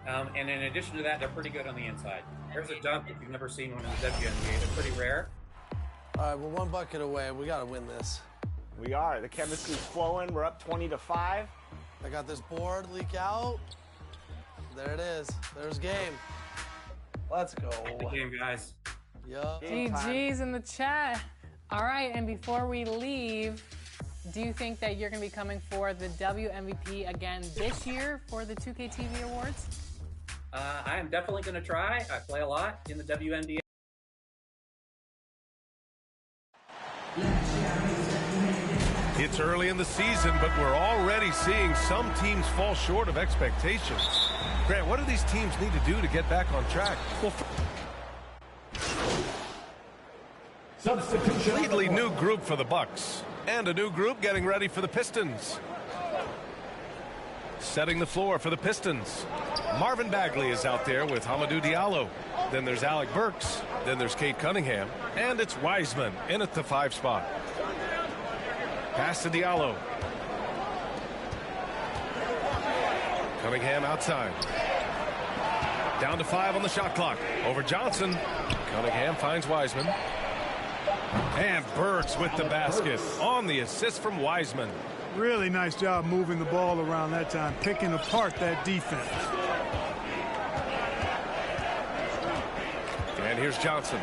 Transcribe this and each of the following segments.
And in addition to that, they're pretty good on the inside. There's a dunk if you've never seen one in the WNBA. They're pretty rare. All right, we're one bucket away. We got to win this. We are. The chemistry's flowing. We're up 20-5. I got this board leak out. There it is. There's game. Let's go. Good game, guys. Yup. GG's in the chat. All right, and before we leave, do you think that you're going to be coming for the WMVP again this year for the 2K TV Awards? I am definitely going to try. I play a lot in the WNBA. It's early in the season, but we're already seeing some teams fall short of expectations. Grant, what do these teams need to do to get back on track? Well, completely new group for the Bucks, and a new group getting ready for the Pistons. Setting the floor for the Pistons. Marvin Bagley is out there with Hamidou Diallo. Then there's Alec Burks. Then there's Kate Cunningham. And it's Wiseman in at the 5 spot. Pass to Diallo. Cunningham outside. Down to 5 on the shot clock. Over Johnson. Cunningham finds Wiseman. And Burks with the basket on the assist from Wiseman. Really nice job moving the ball around that time, picking apart that defense. And here's Johnson.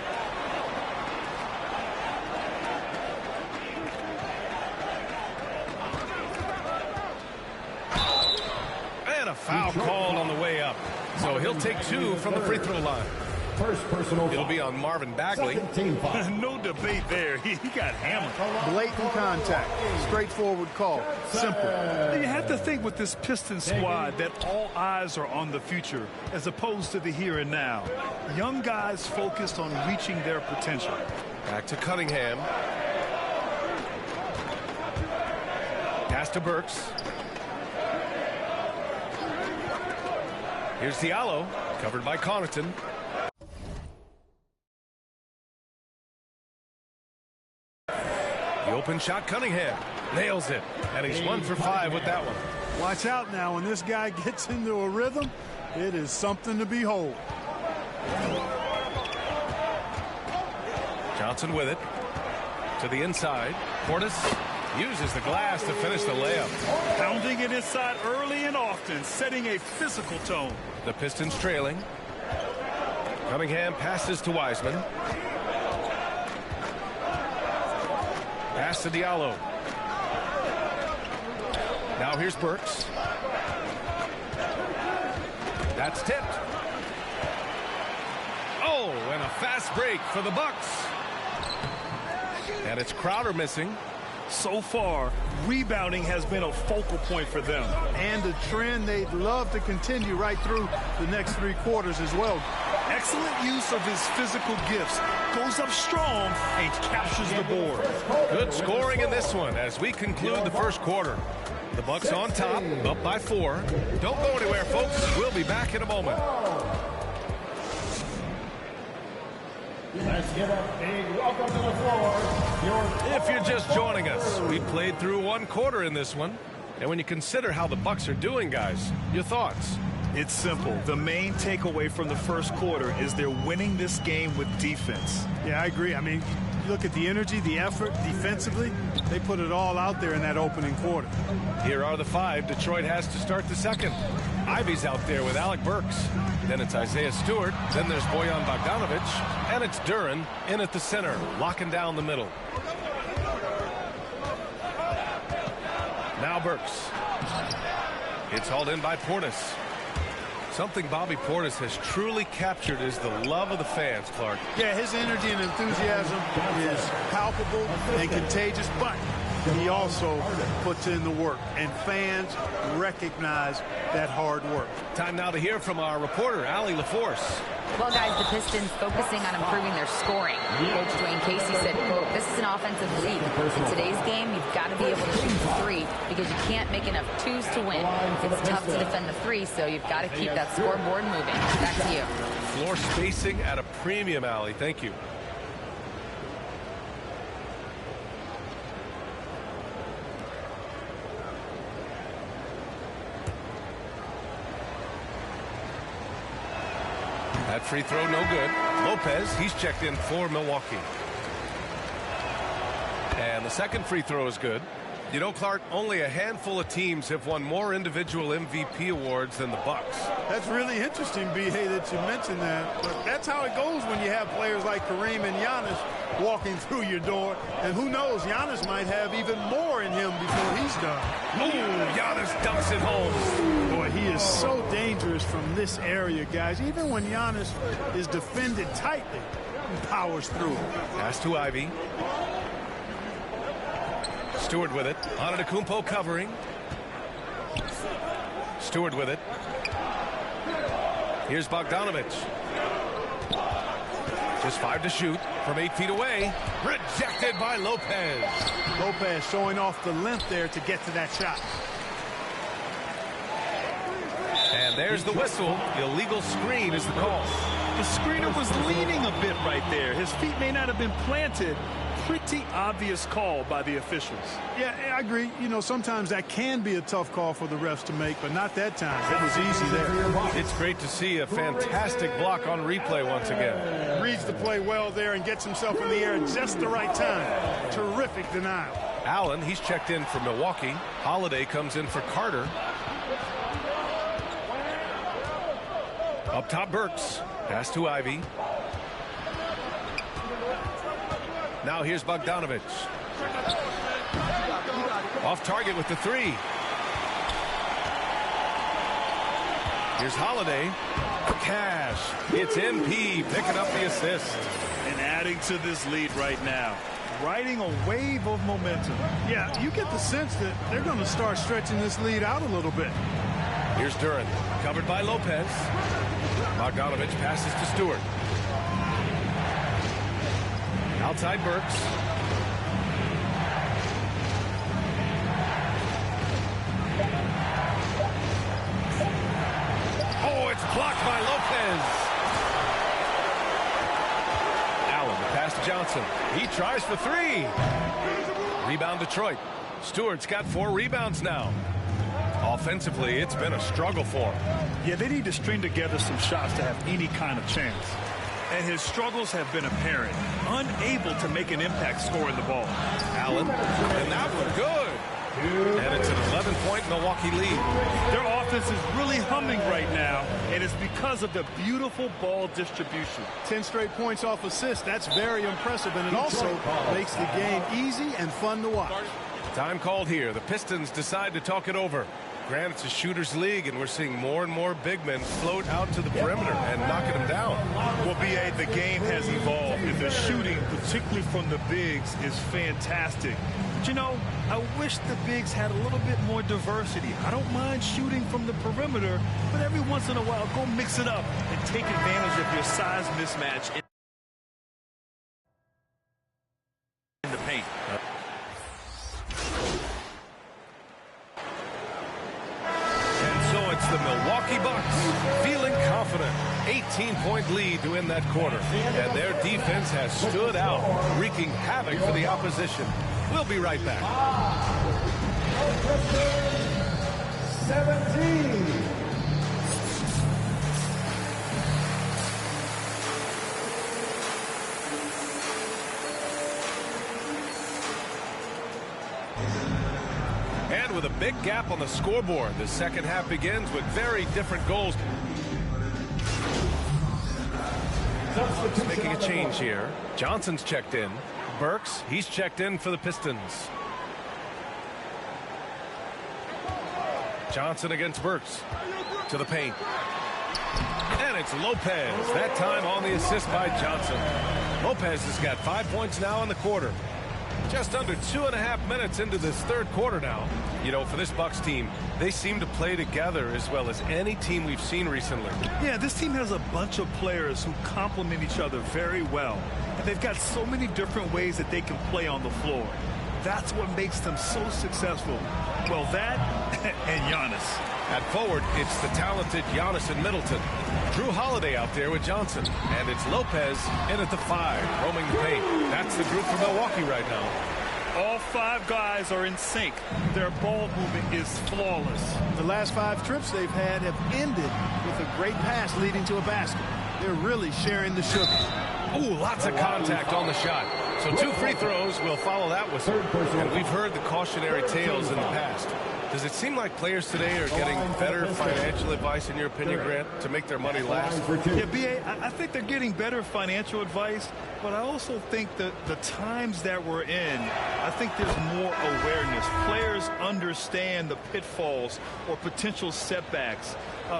And a foul called on the way up. So he'll take 2 from the free throw line. First personal. It'll be on Marvin Bagley. No debate there. He got hammered. Blatant contact. Straightforward call. Simple. You have to think with this Pistons squad that all eyes are on the future as opposed to the here and now. Young guys focused on reaching their potential. Back to Cunningham. Pass to Burks. Here's Diallo, covered by Connaughton. The open shot, Cunningham nails it, and he's 1 for 5 with that one. Watch out now. When this guy gets into a rhythm, it is something to behold. Johnson with it to the inside. Portis uses the glass to finish the layup. Pounding it inside early and often, setting a physical tone. The Pistons trailing. Cunningham passes to Wiseman. Pass to Diallo. Now here's Burks. That's tipped. Oh, and a fast break for the Bucks. And it's Crowder missing. So far, rebounding has been a focal point for them. And a trend they'd love to continue right through the next 3 quarters as well. Excellent use of his physical gifts. Goes up strong and captures the board. Good scoring in this one as we conclude the first quarter. The Bucks on top, up by 4. Don't go anywhere, folks. We'll be back in a moment. Let's give a big welcome to the floor. If you're just joining us, we played through 1 quarter in this one. And when you consider how the Bucks are doing, guys, your thoughts? It's simple. The main takeaway from the first quarter is they're winning this game with defense. Yeah, I agree. I mean, you look at the energy, the effort defensively, they put it all out there in that opening quarter. Here are the 5 Detroit has to start the second. Ivy's out there with Alec Burks. Then it's Isaiah Stewart. Then there's Bojan Bogdanovic. And it's Duren in at the center, locking down the middle. Now Burks. It's hauled in by Portis. Something Bobby Portis has truly captured is the love of the fans, Clark. Yeah, his energy and enthusiasm is palpable and contagious, but he also puts in the work, and fans recognize that hard work. Time now to hear from our reporter, Allie LaForce. Well, guys, the Pistons focusing on improving their scoring. Coach Dwayne Casey said, quote, "This is an offensive league. In today's game, you've got to be able to shoot the 3 because you can't make enough 2s to win. It's tough to defend the 3, so you've got to keep that scoreboard moving." Back to you. Floor spacing at a premium, Allie. Thank you. That free throw no good. Lopez, he's checked in for Milwaukee. And the second free throw is good. You know, Clark, only a handful of teams have won more individual MVP awards than the Bucks. That's really interesting, B.A., that you mentioned that. But that's how it goes when you have players like Kareem and Giannis walking through your door. And who knows, Giannis might have even more in him before he's done. Ooh, Giannis dunks it home. Boy, he is so dangerous from this area, guys. Even when Giannis is defended tightly, he powers through it. Pass to Ivy. Stewart with it. Antetokounmpo covering. Stewart with it. Here's Bogdanovic. Just 5 to shoot from 8 feet away. Rejected by Lopez. Lopez showing off the length there to get to that shot. And there's the whistle. Illegal screen is the call. The screener was leaning a bit right there. His feet may not have been planted. Pretty obvious call by the officials. Yeah, I agree. You know, sometimes that can be a tough call for the refs to make, but not that time. It was easy there. It's great to see a fantastic block on replay once again. Reads the play well there and gets himself in the air at just the right time. Terrific denial. Allen, he's checked in for Milwaukee. Holiday comes in for Carter. Up top, Burks. Pass to Ivy. Now here's Bogdanovic. Off target with the three. Here's Holiday. Cash. It's MP picking up the assist. And adding to this lead right now. Riding a wave of momentum. Yeah, you get the sense that they're going to start stretching this lead out a little bit. Here's Duren. Covered by Lopez. Bogdanovic passes to Stewart. Outside Burks. Oh, it's blocked by Lopez. Allen, the pass to Johnson. He tries for 3. Rebound Detroit. Stewart's got 4 rebounds now. Offensively, it's been a struggle for him. Yeah, they need to string together some shots to have any kind of chance. And his struggles have been apparent. Unable to make an impact scoring the ball. Allen, and that one good. And it's an 11-point Milwaukee lead. Their offense is really humming right now, and it's because of the beautiful ball distribution. 10 straight points off assists. That's very impressive, and it also makes the game easy and fun to watch. Time called here. The Pistons decide to talk it over. Granted, it's a shooter's league, and we're seeing more and more big men float out to the perimeter and knocking them down. Well, B.A., the game has evolved, and the shooting, particularly from the bigs, is fantastic. But, you know, I wish the bigs had a little bit more diversity. I don't mind shooting from the perimeter, but every once in a while, go mix it up and take advantage of your size mismatch in the paint. It's the Milwaukee Bucks feeling confident. 18-point lead to win that quarter. And their defense has stood out, wreaking havoc for the opposition. We'll be right back. 17. And with a big gap on the scoreboard, the second half begins with very different goals. Making a change here. Johnson's checked in. Burks, he's checked in for the Pistons. Johnson against Burks. To the paint. And it's Lopez. That time on the assist by Johnson. Lopez has got 5 points now in the quarter. Just under 2.5 minutes into this third quarter now. You know, for this Bucks team, they seem to play together as well as any team we've seen recently. Yeah, this team has a bunch of players who complement each other very well. And they've got so many different ways that they can play on the floor. That's what makes them so successful. Well, that and Giannis. At forward, it's the talented Giannis and Middleton. Drew Holiday out there with Johnson. And it's Lopez in at the 5, roaming the paint. That's the group for Milwaukee right now. All 5 guys are in sync. Their ball movement is flawless. The last 5 trips they've had have ended with a great pass leading to a basket. They're really sharing the sugar. Ooh, lots of contact on the shot. So 2 free throws will follow that whistle. And we've heard the cautionary tales in the past. Does it seem like players today are getting better financial advice, in your opinion, Grant, to make their money last? Yeah, B.A., I think they're getting better financial advice, but I also think that the times that we're in, I think there's more awareness. Players understand the pitfalls or potential setbacks.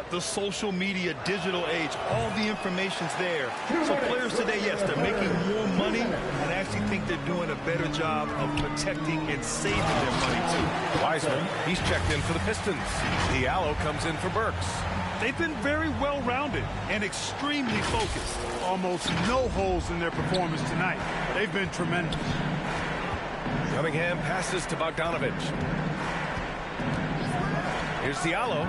The social media, digital age, all the information's there. So players today, yes, they're making more money, and I actually think they're doing a better job of protecting and saving their money, too. Wiseman, he's checked in for the Pistons. Diallo comes in for Burks. They've been very well-rounded and extremely focused. Almost no holes in their performance tonight. They've been tremendous. Cunningham passes to Bogdanovich. Here's Diallo.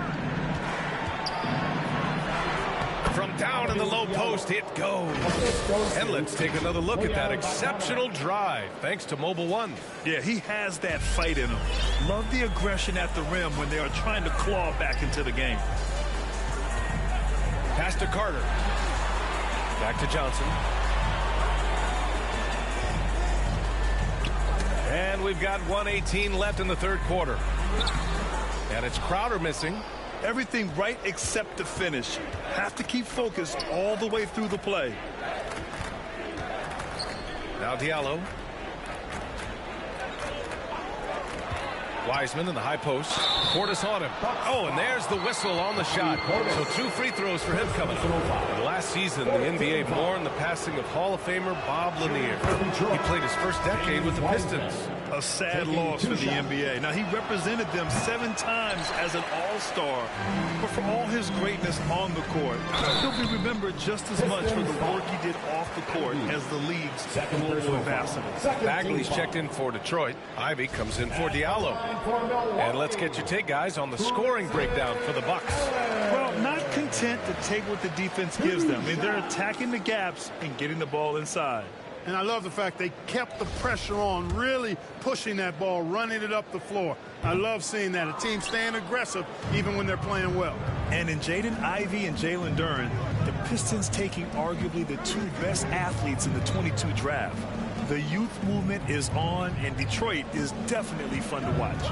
From down in the low post, it goes. And let's take another look at that exceptional drive, thanks to Mobile One. Yeah, he has that fight in him. Love the aggression at the rim when they are trying to claw back into the game. Pass to Carter. Back to Johnson. And we've got 1:18 left in the third quarter. And it's Crowder missing. Everything right except the finish. Have to keep focused all the way through the play. Now Diallo. Wiseman in the high post. Portis on him. Oh, and there's the whistle on the shot. So 2 free throws for him coming up. And last season, the NBA mourned the passing of Hall of Famer Bob Lanier. He played his first decade with the Pistons. A sad loss for the NBA. Now, he represented them 7 times as an all-star, but for all his greatness on the court, he'll be remembered just as much for the work he did off the court as the league's global ambassador. Bagley's checked in for Detroit. Ivy comes in for Diallo. And let's get your take, guys, on the scoring breakdown for the Bucks. Well, not content to take what the defense gives them. I mean, they're attacking the gaps and getting the ball inside. And I love the fact they kept the pressure on, really pushing that ball, running it up the floor. I love seeing that. A team staying aggressive even when they're playing well. And in Jaden Ivey and Jalen Duren, the Pistons taking arguably the 2 best athletes in the 22 draft. The youth movement is on, and Detroit is definitely fun to watch.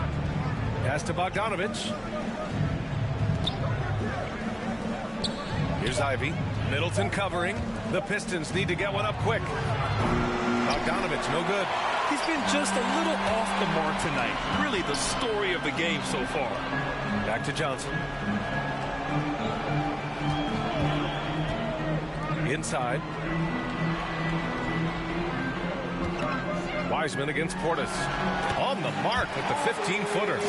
Pass to Bogdanovich. Here's Ivy. Middleton covering. The Pistons need to get one up quick. Bogdanovich, no good. He's been just a little off the mark tonight. Really the story of the game so far. Back to Johnson. Inside. Wiseman against Portis. On the mark with the 15-footer.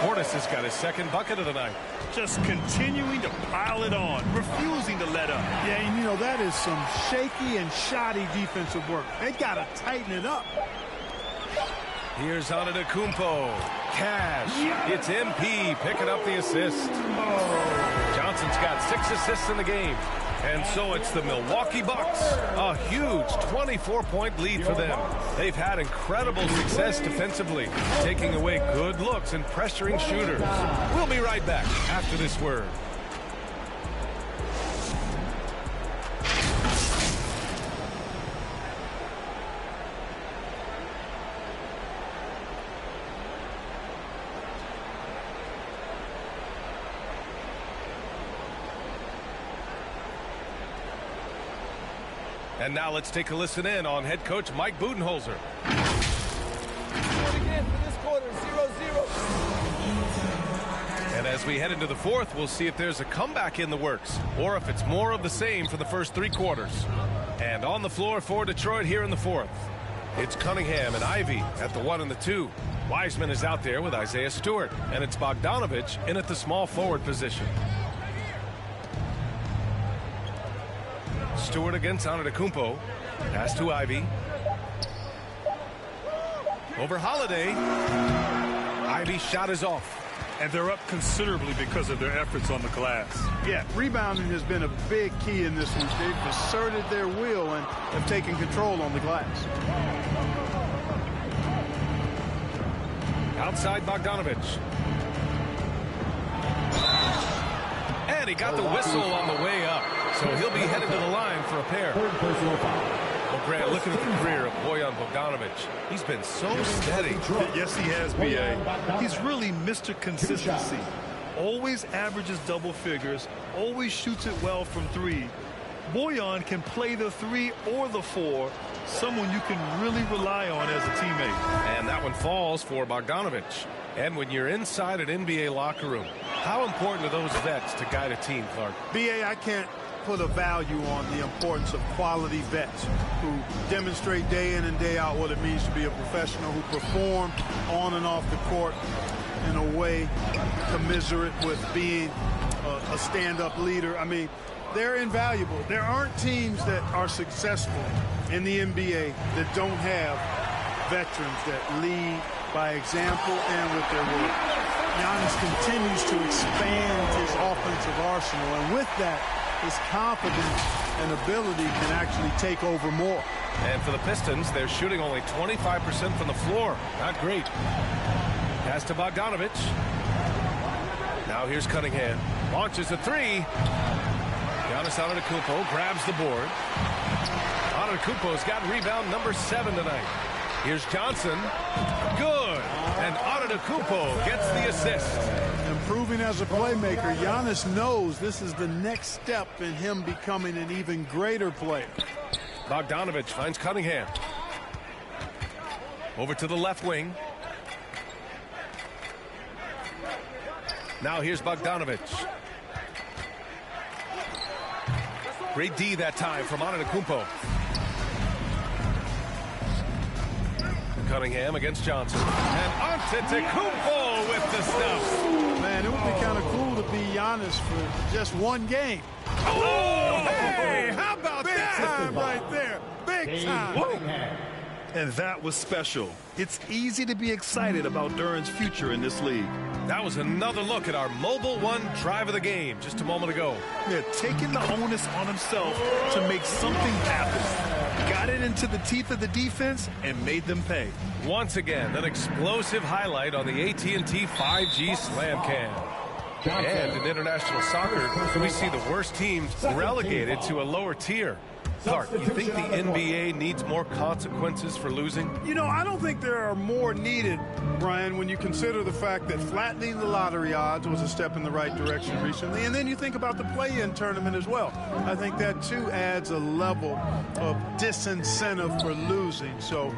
Portis has got his second bucket of the night. Just continuing to pile it on, refusing to let up. Yeah, and you know, that is some shaky and shoddy defensive work. They got to tighten it up. Here's Antetokounmpo. Cash. It's MP picking up the assist. Johnson's got 6 assists in the game. And so it's the Milwaukee Bucks. A huge 24-point lead for them. They've had incredible success defensively, taking away good looks and pressuring shooters. We'll be right back after this word. And now let's take a listen in on head coach Mike Budenholzer. Again for this quarter, 0-0. And as we head into the fourth, we'll see if there's a comeback in the works or if it's more of the same for the first 3 quarters. And on the floor for Detroit here in the fourth, it's Cunningham and Ivy at the 1 and the 2. Wiseman is out there with Isaiah Stewart, and it's Bogdanovich in at the small forward position. Stewart against Antetokounmpo. Pass to Ivy. Over Holiday. Ivy's shot is off. And they're up considerably because of their efforts on the glass. Yeah, rebounding has been a big key in this one. They've asserted their will and have taken control on the glass. Outside Bogdanovich. And he got the whistle on the way up. So he'll be headed to the line for a pair. Well, Grant, looking at the career of Bojan Bogdanovic, he's been so steady. Yes, he has, B.A. He's really Mr. Consistency. Always averages double figures, always shoots it well from 3. Bojan can play the 3 or the 4, someone you can really rely on as a teammate. And that one falls for Bogdanovic. And when you're inside an NBA locker room, how important are those vets to guide a team, Clark? B.A., I can't put a value on the importance of quality vets who demonstrate day in and day out what it means to be a professional, who perform on and off the court in a way commiserate with being a stand-up leader. I mean, they're invaluable. There aren't teams that are successful in the NBA that don't have veterans that lead by example and with their work. Giannis continues to expand his offensive arsenal, and with that, his confidence and ability can actually take over more. And for the Pistons, they're shooting only 25% from the floor. Not great. Pass to Bogdanovic. Now here's Cunningham. Launches a 3. Giannis Antetokounmpo grabs the board. Antetokounmpo's got rebound number 7 tonight. Here's Johnson. Good. And Antetokounmpo gets the assist. Improving as a playmaker, Giannis knows this is the next step in him becoming an even greater player. Bogdanovic finds Cunningham. Over to the left wing. Now here's Bogdanovic. Great D that time from Antetokounmpo. Cunningham against Johnson. And Antetokounmpo with the stuff. Man, it would be kind of cool to be Giannis for just one game. Oh, hey, how about Big that? time right there. Big time. Whoa. And that was special. It's easy to be excited about Duran's future in this league. That was another look at our Mobile One drive of the game just a moment ago. Yeah, taking the onus on himself to make something happen. Got it into the teeth of the defense and made them pay. Once again, an explosive highlight on the AT&T 5G Slam Cam. And in international soccer, we see the worst teams relegated to a lower tier. Clark, you think the NBA needs more consequences for losing? You know, I don't think there are more needed, Brian, when you consider the fact that flattening the lottery odds was a step in the right direction recently. And then you think about the play-in tournament as well. I think that, too, adds a level of disincentive for losing. So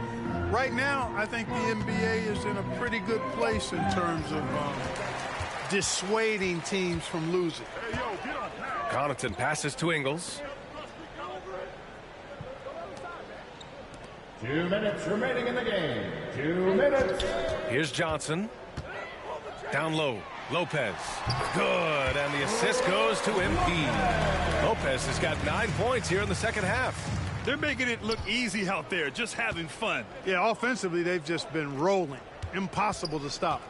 right now, I think the NBA is in a pretty good place in terms of dissuading teams from losing. Connaughton passes to Ingles. 2 minutes remaining in the game. 2 minutes. Here's Johnson. Down low. Lopez. Good. And the assist goes to MP. Lopez has got 9 points here in the second half. They're making it look easy out there, just having fun. Yeah, offensively, they've just been rolling. Impossible to stop.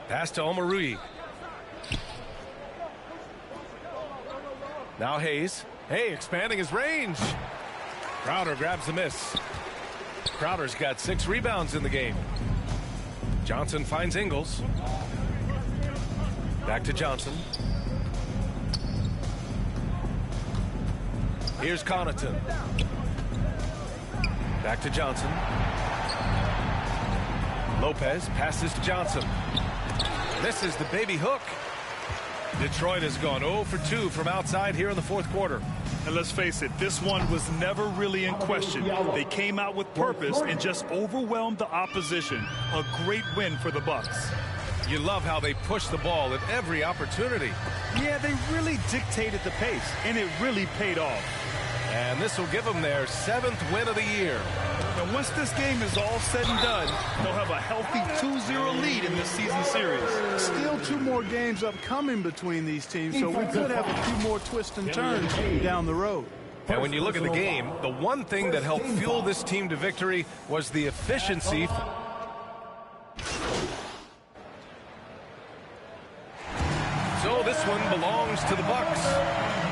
Pass to Omarui. Now Hayes. Hey, expanding his range. Crowder grabs the miss. Crowder's got 6 rebounds in the game. Johnson finds Ingles. Back to Johnson. Here's Connaughton. Back to Johnson. Lopez passes to Johnson. Misses the baby hook. Detroit has gone 0 for 2 from outside here in the fourth quarter. And let's face it, this one was never really in question. They came out with purpose and just overwhelmed the opposition. A great win for the Bucks. You love how they push the ball at every opportunity. Yeah, they really dictated the pace, and it really paid off. And this will give them their 7th win of the year. And once this game is all said and done, they'll have a healthy 2-0 lead in this season series. Still 2 more games upcoming between these teams, so we could have a few more twists and turns down the road. And when you look at the game, the one thing that helped fuel this team to victory was the efficiency. So this one belongs to the Bucks.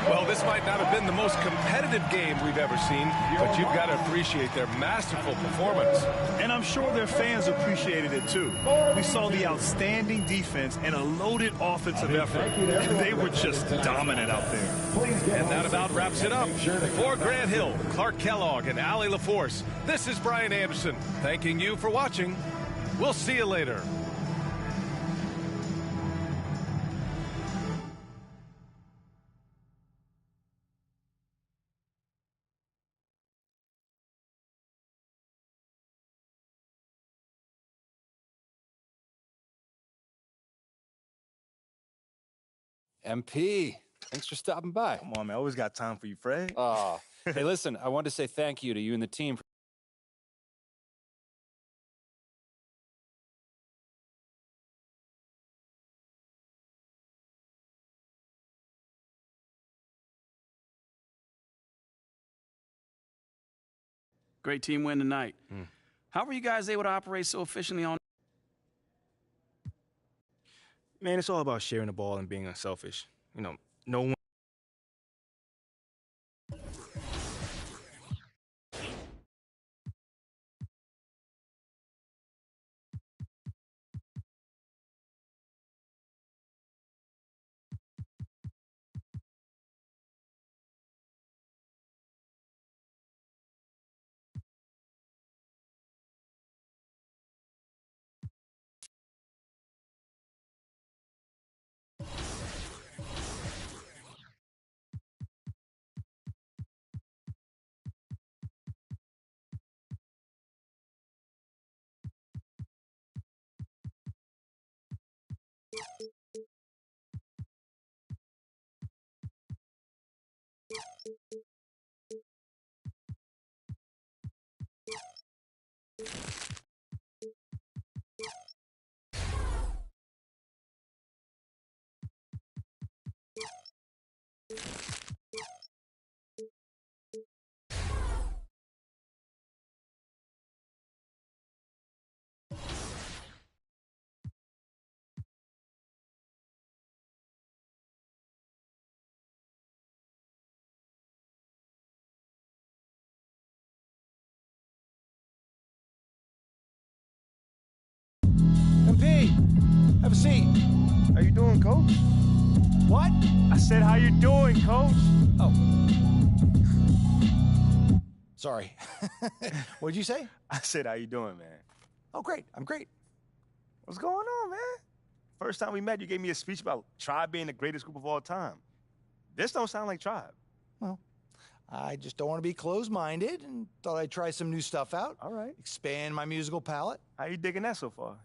Well, this might not have been the most competitive game we've ever seen, but you've got to appreciate their masterful performance. And I'm sure their fans appreciated it too. We saw the outstanding defense and a loaded offensive effort. They were just dominant out there. And that about wraps it up. For Grant Hill, Clark Kellogg, and Allie LaForce, this is Brian Anderson, thanking you for watching. We'll see you later. MP, thanks for stopping by. Come on, man. I always got time for you, Fred. Hey, listen, I wanted to say thank you to you and the team. Great team win tonight. How were you guys able to operate so efficiently on? Man, it's all about sharing the ball and being unselfish. You know, no one. MP, have a seat. How you doing, Coach? What? I said, how you doing, Coach? Oh. Sorry. What did you say? I said, how you doing, man? Oh, great. I'm great. What's going on, man? First time we met, you gave me a speech about Tribe being the greatest group of all time. This don't sound like Tribe. Well, I just don't want to be closed-minded and thought I'd try some new stuff out. All right. Expand my musical palette. How you digging that so far?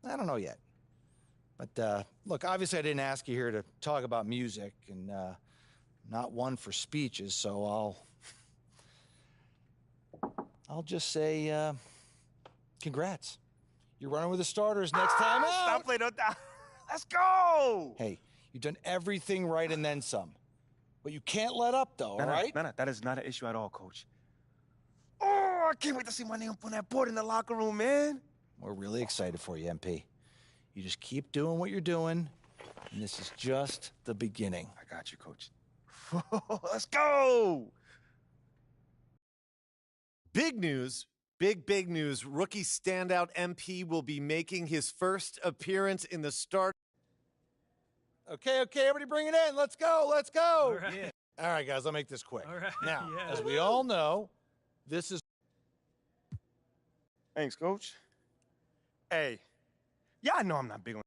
I don't know yet. But, look, obviously I didn't ask you here to talk about music, and not one for speeches, so I'll just say, congrats. You're running with the starters next time out. Stop playing on that. Let's go. Hey, you've done everything right and then some. But you can't let up, though, all right? No, that is not an issue at all, Coach. Oh, I can't wait to see my name up on that board in the locker room, man. We're really excited for you, MP. You just keep doing what you're doing, and this is just the beginning. I got you, Coach. Let's go! Big news. Big news. Rookie standout MP will be making his first appearance in the start. Okay, everybody bring it in. Let's go. All right. Yeah. All right, guys, I'll make this quick. All right. Now, Yeah. as we all know, this is... Thanks, Coach. Hey, yeah, I know I'm not big on...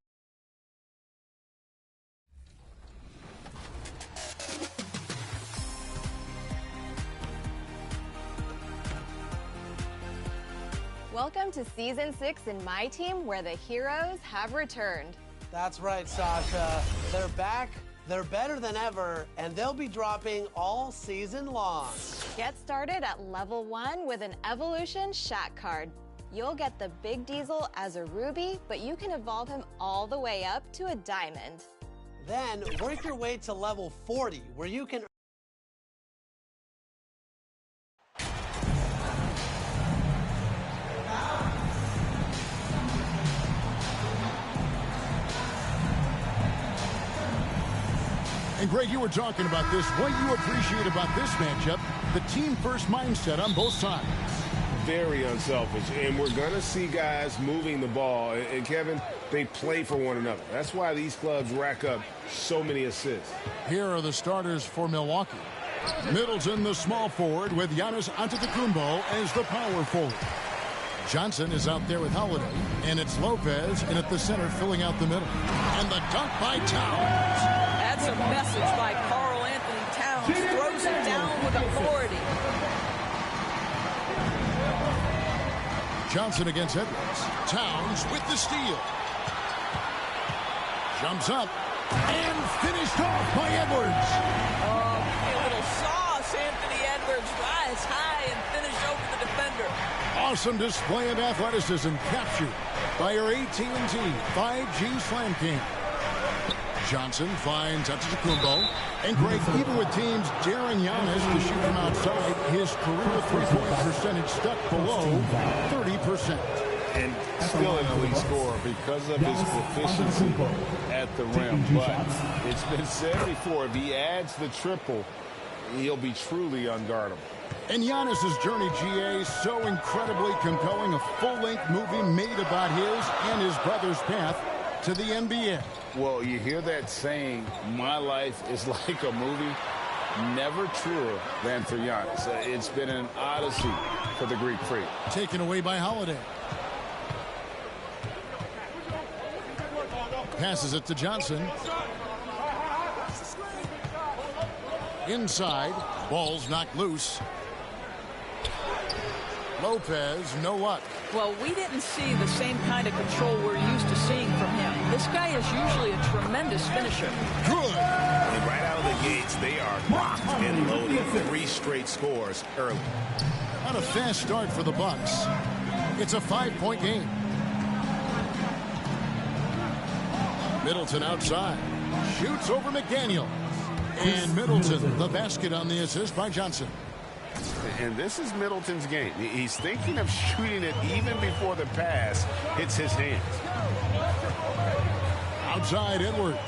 Welcome to Season 6 in My Team, where the heroes have returned. That's right, Sasha. They're back, they're better than ever, and they'll be dropping all season long. Get started at level 1 with an Evolution Shaq card. You'll get the Big Diesel as a ruby, but you can evolve him all the way up to a diamond. Then work your way to level 40, where you can And Greg, you were talking about this. What you appreciate about this matchup, the team-first mindset on both sides. Very unselfish, and we're going to see guys moving the ball. And Kevin, they play for one another. That's why these clubs rack up so many assists. Here are the starters for Milwaukee. Middleton, the small forward, with Giannis Antetokounmpo as the power forward. Johnson is out there with Holiday, and it's Lopez in at the center filling out the middle. And the dunk by Towns. That's a message by Karl Anthony Towns. Throws it down with authority. Johnson against Edwards. Towns with the steal. Jumps up and finished off by Edwards. A little sauce. Anthony Edwards rise high and finish over the defender. Awesome display of athleticism captured by our AT&T 5G Slam King. Johnson finds Antetokounmpo. And Greg, even with teams daring Giannis to shoot from outside, his career three-point percentage stuck below 30%. And still an elite scorer because of his proficiency at the rim. But it's been said before, if he adds the triple, he'll be truly unguardable. And Giannis's journey, GA, so incredibly compelling. A full-length movie made about his and his brother's path to the NBA. Well, you hear that saying, my life is like a movie. Never truer than for Giannis. It's been an odyssey for the Greek Freak. Taken away by Holiday. Passes it to Johnson. Inside. Ball's knocked loose. Lopez, no luck. Well, we didn't see the same kind of control we're used to seeing from him. This guy is usually a tremendous finisher. Good. And right out of the gates, they are locked and loaded. 3 straight scores early. On a fast start for the Bucks. It's a 5-point game. Middleton outside. Shoots over McDaniel. And Middleton, the basket on the assist by Johnson. And this is Middleton's game. He's thinking of shooting it even before the pass hits his hands. Outside Edwards.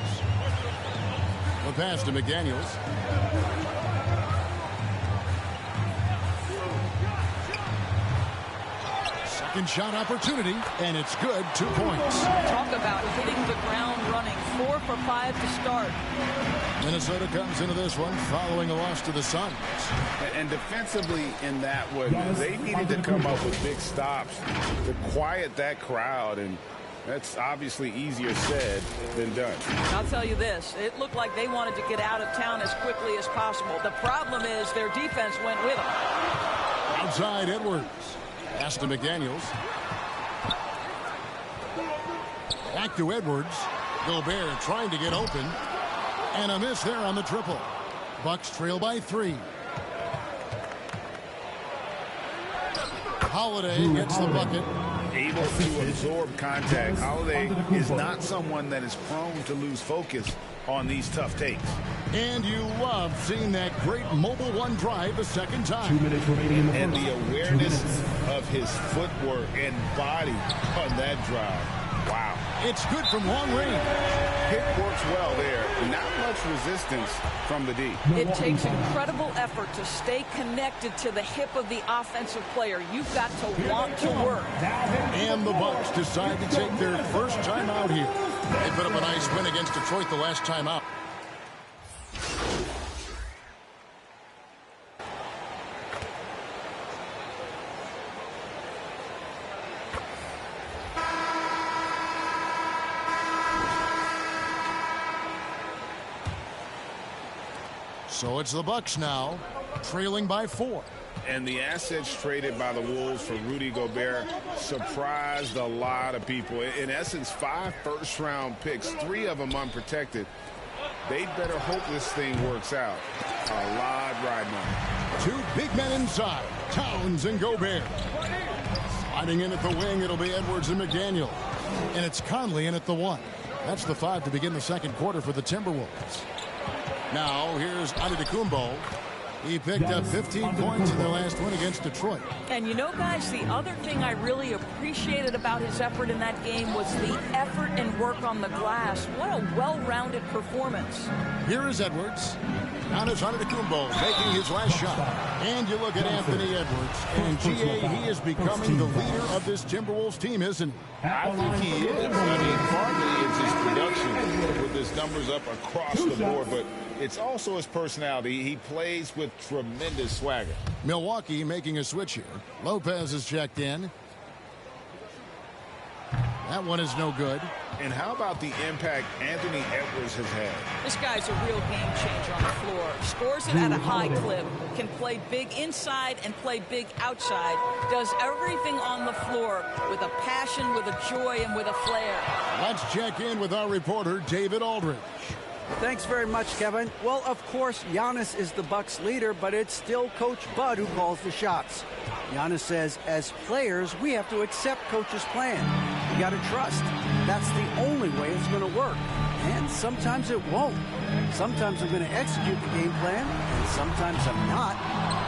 The pass to McDaniels. Second shot opportunity, and it's good. 2 points. Talk about hitting the ground running. 4 for 5 to start. Minnesota comes into this one following a loss to the Suns. And defensively in that one, they needed to come up with big stops to quiet that crowd, and that's obviously easier said than done. I'll tell you this, it looked like they wanted to get out of town as quickly as possible. The problem is their defense went with them. Outside Edwards. Pass to McDaniels. Back to Edwards. Gobert trying to get open. And a miss there on the triple. Bucks trail by 3. Holiday gets the bucket. Able to absorb contact. Holiday is not someone that is prone to lose focus on these tough takes. And you love seeing that great mobile one drive a second time. 2 minutes remaining in the And first. the awareness of his footwork and body on that drive. Wow. It's good from long range. Hit works well there. Not much resistance from the D. It takes incredible effort to stay connected to the hip of the offensive player. You've got to want to work. And the Bucks decide to take their first time out here. They put up a nice win against Detroit the last time out. So it's the Bucks now, trailing by 4. And the assets traded by the Wolves for Rudy Gobert surprised a lot of people. In essence, 5 first-round picks, 3 of them unprotected. They'd better hope this thing works out. A lot riding on it. 2 big men inside, Towns and Gobert. Sliding in at the wing, it'll be Edwards and McDaniel. And it's Conley in at the 1. That's the 5 to begin the second quarter for the Timberwolves. Now, here's Antetokounmpo. He picked up 15 points in their last win against Detroit. And you know, guys, the other thing I really appreciated about his effort in that game was the effort and work on the glass. What a well-rounded performance. Here is Edwards. Giannis Antetokounmpo making his last shot. And you look at Anthony Edwards. And, G.A., he is becoming the leader of this Timberwolves team, isn't he? I think he is. I mean, partly it's his production with his numbers up across the board, but it's also his personality. He plays with tremendous swagger. Milwaukee making a switch here. Lopez is checked in. That one is no good. And how about the impact Anthony Edwards has had? This guy's a real game changer on the floor. Scores it at a high clip, can play big inside and play big outside, does everything on the floor with a passion, with a joy, and with a flair. Let's check in with our reporter, David Aldridge. Thanks very much, Kevin. Well, of course, Giannis is the Bucks leader, but it's still Coach Bud who calls the shots. Giannis says, as players, we have to accept Coach's plan. We got to trust. That's the only way it's going to work. And sometimes it won't. Sometimes I'm going to execute the game plan, and sometimes I'm not.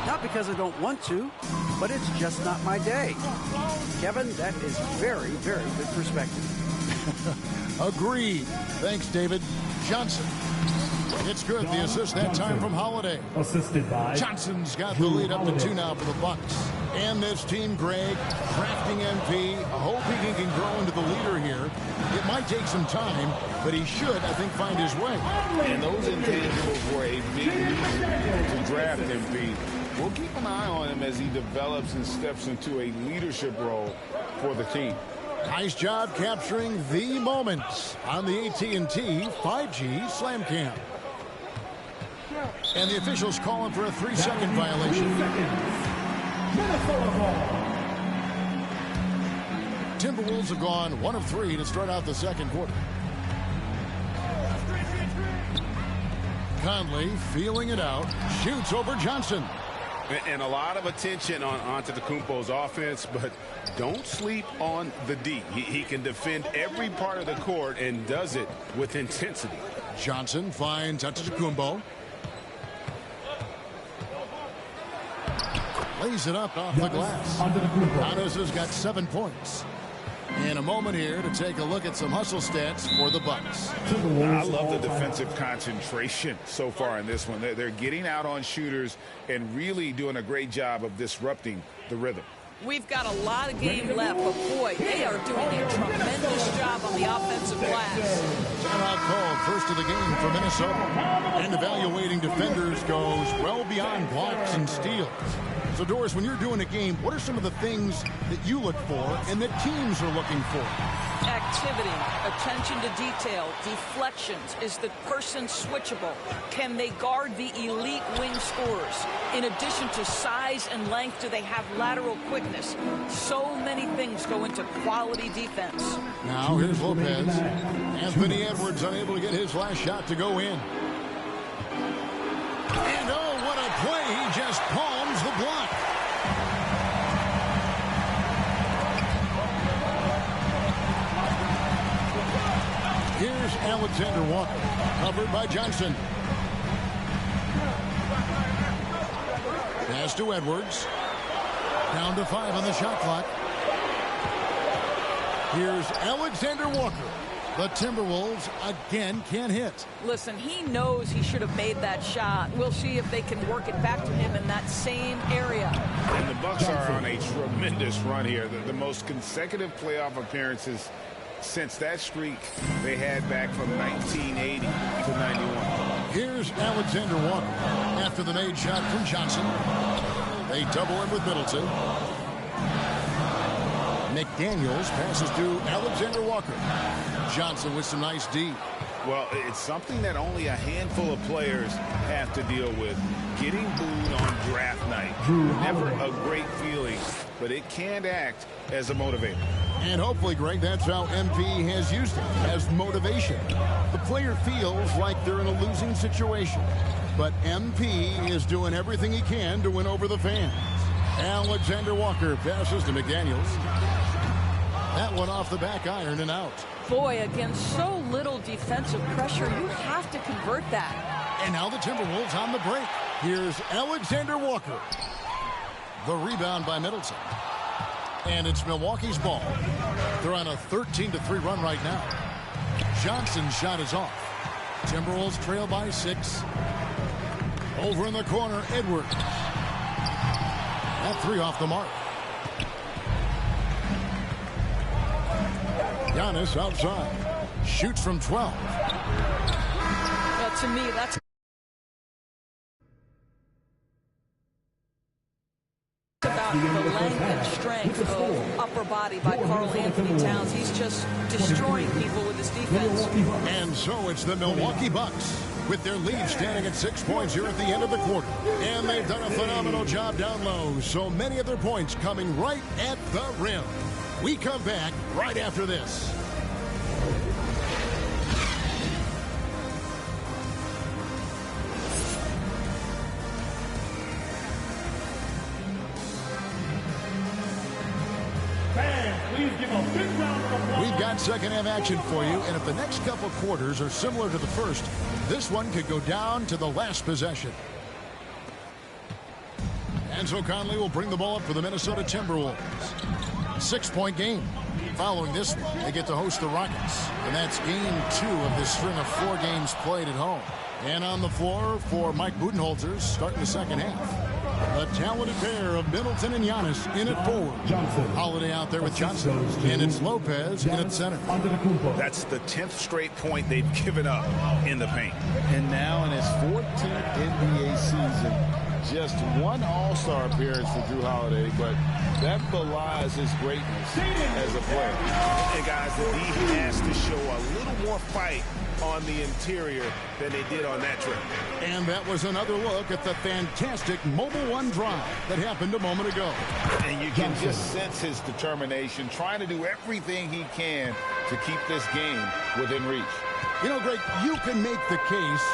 Not because I don't want to, but it's just not my day. Kevin, that is very, very good perspective. Agreed. Thanks, David. Johnson. It's good. The assist that time from Holiday. Assisted by Johnson's got the lead up to 2 now for the Bucks. And this team, Greg, drafting MP, hoping he can grow into the leader here. It might take some time, but he should, I think, find his way. And those intangibles were a big reason to draft MP. We'll keep an eye on him as he develops and steps into a leadership role for the team. Nice job capturing the moments on the AT&T 5G Slam Cam. And the officials calling for a 3-second violation. Timberwolves have gone 1 of 3 to start out the second quarter. Conley feeling it out, shoots over Johnson. And a lot of attention on Antetokounmpo's offense, but don't sleep on the D. He can defend every part of the court and does it with intensity. Johnson finds Antetokounmpo. Lays it up off the glass. Giannis has got 7 points. In a moment here to take a look at some hustle stats for the Bucks. I love the defensive concentration so far in this one. They're getting out on shooters and really doing a great job of disrupting the rhythm. We've got a lot of game left, but boy, they are doing a tremendous job on the offensive glass. Timeout called, first of the game for Minnesota. And evaluating defenders goes well beyond blocks and steals. So, Doris, when you're doing a game, what are some of the things that you look for and that teams are looking for? Activity, attention to detail, deflections. Is the person switchable? Can they guard the elite wing scorers? In addition to size and length, do they have lateral quickness? So many things go into quality defense. Now here's Lopez. Anthony Edwards unable to get his last shot to go in. And oh, what a play. He just palms the block. Here's Alexander Walker, covered by Johnson. Pass to Edwards. Down to 5 on the shot clock. Here's Alexander Walker. The Timberwolves again can't hit. Listen, he knows he should have made that shot. We'll see if they can work it back to him in that same area. And the Bucks are on a tremendous run here. The most consecutive playoff appearances since that streak they had back from 1980 to 91. Here's Alexander Walker after the made shot from Johnson. They double him with Middleton. McDaniels passes to Alexander Walker. Johnson with some nice D. Well, it's something that only a handful of players have to deal with. Getting booed on draft night. Never a great feeling, but it can act as a motivator. And hopefully, Greg, that's how MP has used it, as motivation. The player feels like they're in a losing situation, but MP is doing everything he can to win over the fans. Alexander Walker passes to McDaniels. That one off the back iron and out. Boy, against so little defensive pressure, you have to convert that. And now the Timberwolves on the break. Here's Alexander Walker. The rebound by Middleton. And it's Milwaukee's ball. They're on a 13-3 run right now. Johnson's shot is off. Timberwolves trail by 6. Over in the corner, Edwards. That 3 off the mark. Giannis outside. Shoots from 12. Well, to me, that's about the length and strength of upper body by Karl Anthony Towns. He's just destroying people with his defense. And so it's the Milwaukee Bucks with their lead standing at 6 points here at the end of the quarter. And they've done a phenomenal job down low. So many of their points coming right at the rim. We come back right after this. We've got second half action for you, and if the next couple quarters are similar to the first, this one could go down to the last possession. Enzo Conley will bring the ball up for the Minnesota Timberwolves. 6-point game. Following this one, they get to host the Rockets, and that's game 2 of this string of 4 games played at home. And on the floor for Mike Budenholzer starting the second half. A talented pair of Middleton and Giannis in at forward. Holiday out there with Johnson. And it's Lopez in at center. That's the 10th straight point they've given up in the paint. And now in his 14th NBA season, just one All-Star appearance for Drew Holiday, but that belies his greatness as a player. And guys, the D has to show a little more fight on the interior than they did on that trip. And that was another look at the fantastic Mobile One drive that happened a moment ago. And you can just sense his determination, trying to do everything he can to keep this game within reach. You know, Greg, you can make the case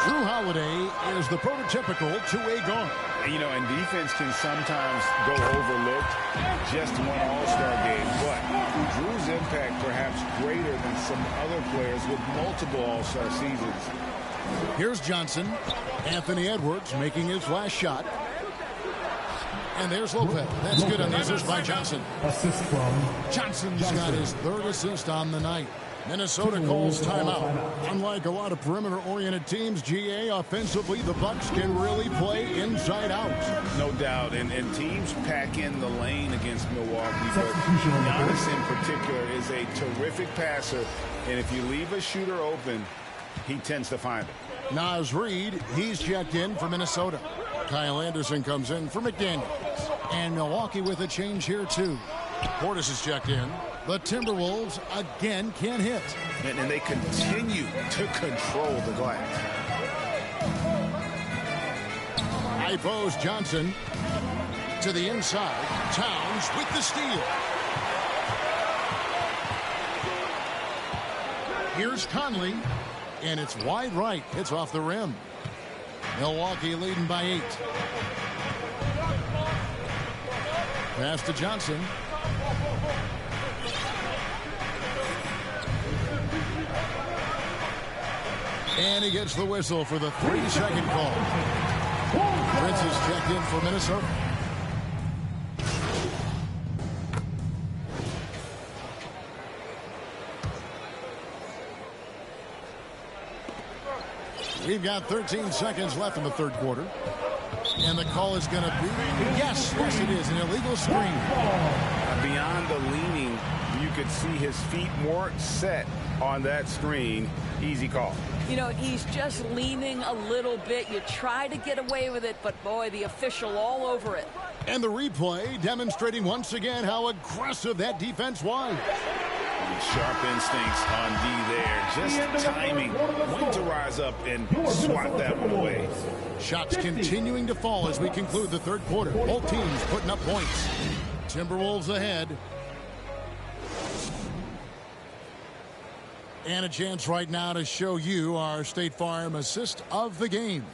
Drew Holiday is the prototypical two-way guard. You know, and defense can sometimes go overlooked just one All-Star game, but Drew's impact perhaps greater than some other players with multiple All-Star seasons. Here's Johnson. Anthony Edwards making his last shot. And there's Lopez. That's good on the assist by Johnson. Assist from Johnson's got his 3rd assist on the night. Minnesota calls timeout. Unlike a lot of perimeter-oriented teams, GA, offensively, the Bucks can really play inside out. No doubt, and teams pack in the lane against Milwaukee, but Giannis in particular is a terrific passer, and if you leave a shooter open, he tends to find it. Naz Reid, he's checked in for Minnesota. Kyle Anderson comes in for McDaniels. And Milwaukee with a change here, too. Portis is checked in. The Timberwolves again can't hit. And they continue to control the glass. High post Johnson to the inside. Towns with the steal. Here's Conley. And it's wide right. It's off the rim. Milwaukee leading by 8. Pass to Johnson. And he gets the whistle for the 3-second call. Prince is checked in for Minnesota. We've got 13 seconds left in the 3rd quarter. And the call is going to be, yes, it is, an illegal screen. Beyond the leaning, you could see his feet weren't set on that screen. Easy call. You know, he's just leaning a little bit. You try to get away with it, but boy, the official all over it. And the replay demonstrating once again how aggressive that defense was. Sharp instincts on D there. Just timing when to rise up and swat that one away. Shots continuing to fall as we conclude the 3rd quarter. Both teams putting up points. Timberwolves ahead. And a chance right now to show you our State Farm assist of the game.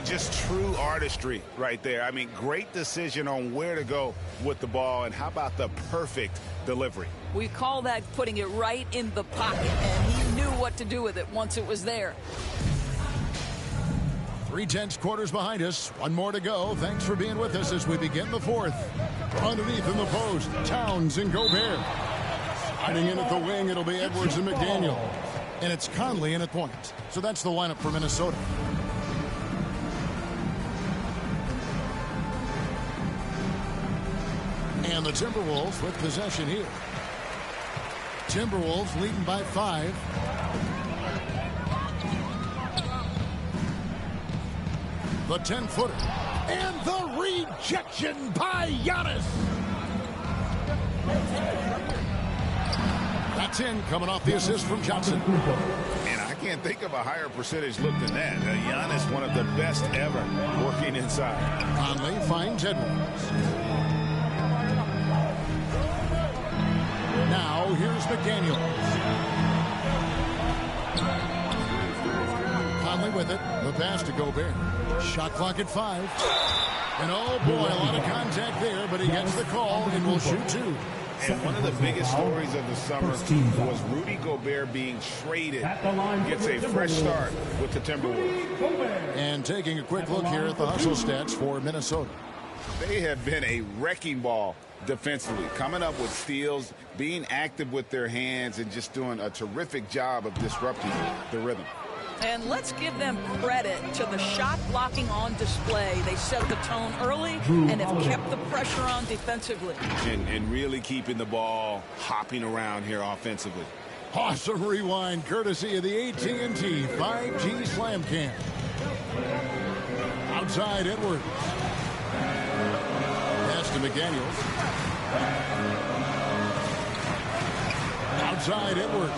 Just true artistry right there. I mean, great decision on where to go with the ball, and how about the perfect delivery? We call that putting it right in the pocket, and he knew what to do with it once it was there. 3 quarters behind us. One more to go. Thanks for being with us as we begin the fourth. Underneath in the post, Towns and Gobert. Hiding in at the wing, it'll be Edwards and McDaniel. And it's Conley in at point. So that's the lineup for Minnesota. And the Timberwolves with possession here. Timberwolves leading by 5. The 10-footer. And the rejection by Giannis. That's in, coming off the assist from Johnson. And I can't think of a higher percentage look than that. Giannis, one of the best ever working inside. Conley finds Edwards. Now here's McDaniels. Conley with it. The pass to Gobert. Shot clock at 5. And oh boy, a lot of contact there, but he gets the call and will shoot 2. And one of the biggest stories of the summer was Rudy Gobert being traded. Gets a fresh start with the Timberwolves. And taking a quick look here at the hustle stats for Minnesota. They have been a wrecking ball defensively, coming up with steals, being active with their hands, and just doing a terrific job of disrupting the rhythm. And let's give them credit to the shot blocking on display. They set the tone early and have kept the pressure on defensively. And really keeping the ball hopping around here offensively. Awesome rewind courtesy of the AT&T 5G Slam Cam. Outside Edwards. Pass to McDaniels. Outside Edwards.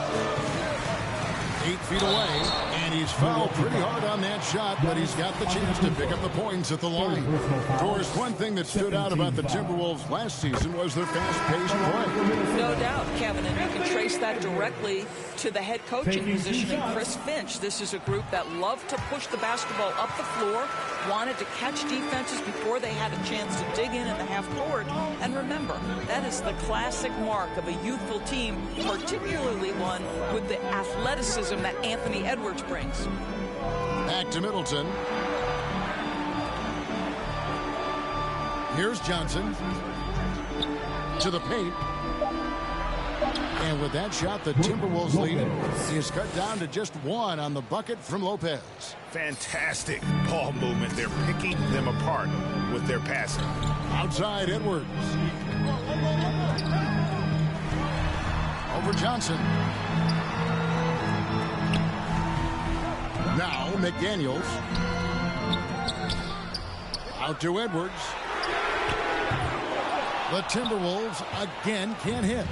8 feet away, and he's fouled pretty hard on that shot, but he's got the chance to pick up the points at the line. Of course, one thing that stood out about the Timberwolves last season was their fast-paced play. No doubt, Kevin, and you can trace that directly to the head coaching position of Chris Finch. This is a group that loved to push the basketball up the floor, wanted to catch defenses before they had a chance to dig in the half court. And remember, that is the classic mark of a youthful team, particularly one with the athleticism that Anthony Edwards brings. Back to Middleton. Here's Johnson to the paint. And with that shot, the Timberwolves lead is cut down to just 1 on the bucket from Lopez. Fantastic ball movement. They're picking them apart with their passing. Outside Edwards. Over Johnson. Now McDaniels. Out to Edwards. The Timberwolves again can't hit.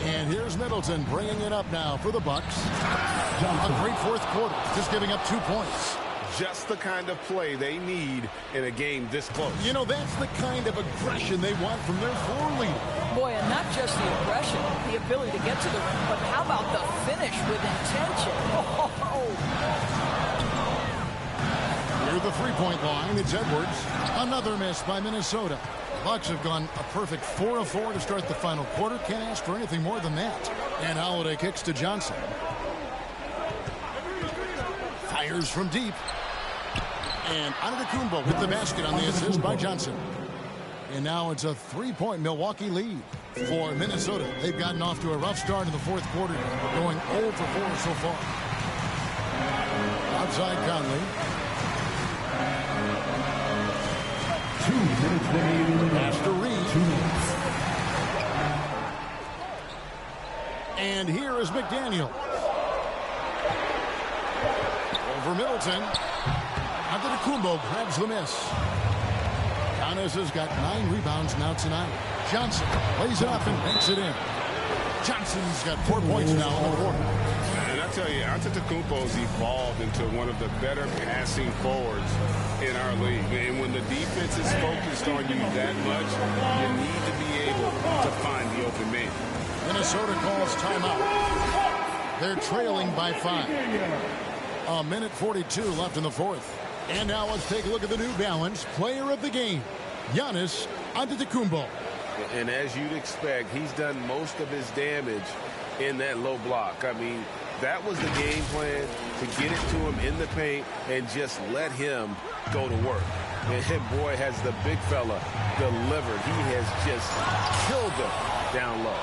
And here's Middleton bringing it up now for the Bucks. A great fourth quarter, just giving up 2 points. Just the kind of play they need in a game this close. You know, that's the kind of aggression they want from their floor leader. Boy, and not just the aggression, the ability to get to the rim, but how about the finish with intention? Near the three-point line, it's Edwards. Another miss by Minnesota. Bucks have gone a perfect 4 of 4 to start the final quarter. Can't ask for anything more than that. And Holiday kicks to Johnson. Fires from deep. And Antetokounmpo with the basket on the assist by Johnson. And now it's a 3-point Milwaukee lead for Minnesota. They've gotten off to a rough start in the fourth quarter, going 0 for 4 so far. Outside Conley. 2 minutes remaining. Pass to Reed. 2 minutes. And here is McDaniel. Over Middleton. Antetokounmpo grabs the miss. Giannis has got 9 rebounds now tonight. Johnson lays it up and banks it in. Johnson's got 4 points now in the quarter. And I tell you, Antetokounmpo's evolved into one of the better passing forwards in our league. And when the defense is focused on you that much, you need to be able to find the open man. Minnesota calls timeout. They're trailing by 5. A minute 42 left in the fourth. And now let's take a look at the New Balance player of the game, Giannis Antetokounmpo. And as you'd expect, he's done most of his damage in that low block. I mean, That was the game plan, to get it to him in the paint and just let him go to work. And boy, has the big fella delivered. He has just killed them down low.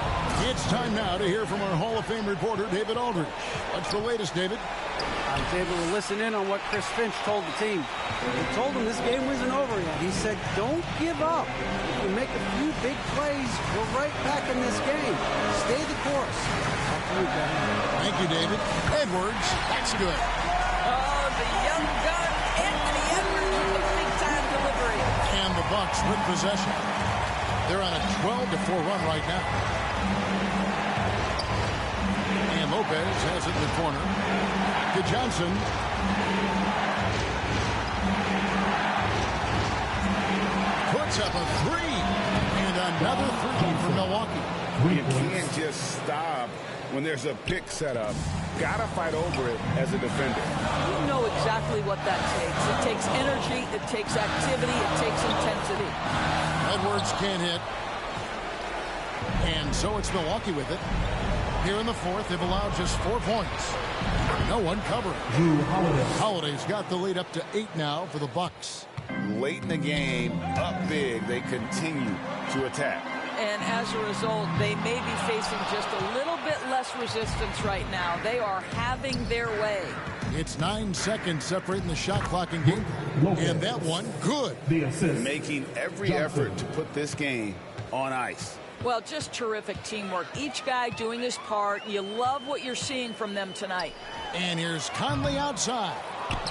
It's time now to hear from our Hall of Fame reporter, David Aldridge. What's the latest, David? I was able to listen in on what Chris Finch told the team. He told them this game wasn't over yet. He said, don't give up. If we make a few big plays, we're right back in this game. Stay the course. Back to you, Kevin. Thank you, David. Edwards, that's good. Oh, the young gun, Anthony Edwards with a big-time delivery. And the Bucks with possession. They're on a 12-4 run right now. And Lopez has it in the corner. To Johnson. Puts up a three. And another three for Milwaukee. You can't just stop when there's a pick set up. Gotta fight over it as a defender. You know exactly what that takes. It takes energy, it takes activity, it takes intensity. Edwards can't hit. And so it's Milwaukee with it. Here in the fourth, they've allowed just 4 points. No one covering. Holiday's got the lead up to 8 now for the Bucks. Late in the game, up big, they continue to attack. And as a result, they may be facing just a little bit less resistance right now. They are having their way. It's 9 seconds separating the shot clock and game. And that one, good. Making every effort to put this game on ice. Well, just terrific teamwork. Each guy doing his part. You love what you're seeing from them tonight. And here's Conley outside.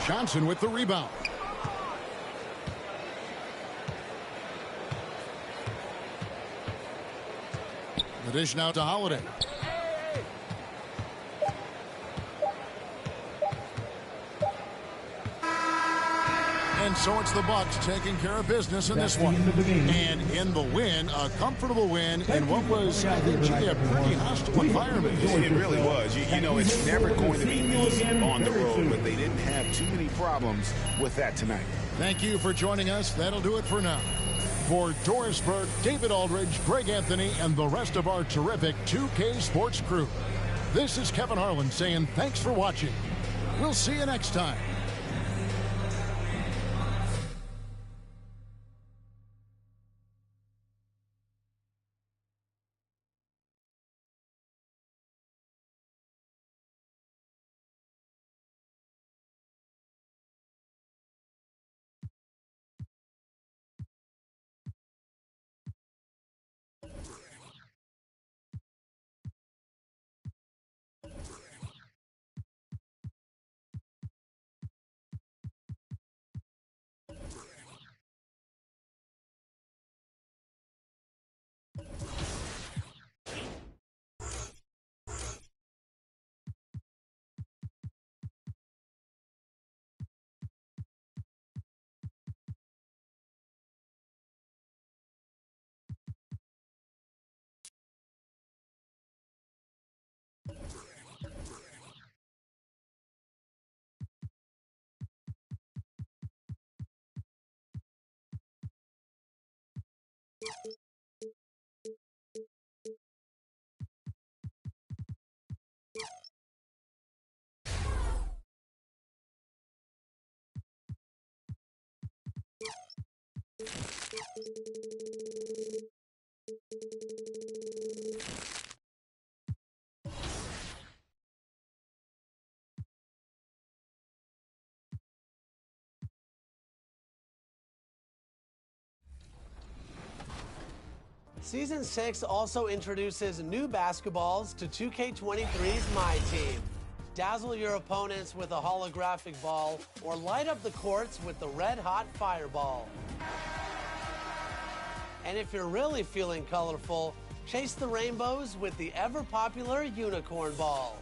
Johnson with the rebound. The dish now to Holiday. And so it's the Bucks taking care of business in this one. And in the win, a comfortable win in what was, I think, a pretty hostile environment. It really was. You know, it's never going to be easy on the road, but they didn't have too many problems with that tonight. Thank you for joining us. That'll do it for now. For Doris Burke, David Aldridge, Greg Anthony, and the rest of our terrific 2K Sports crew, this is Kevin Harlan saying thanks for watching. We'll see you next time. Season 6 also introduces new basketballs to 2K23's My Team. Dazzle your opponents with a holographic ball or light up the courts with the red-hot fireball. And if you're really feeling colorful, chase the rainbows with the ever-popular unicorn ball.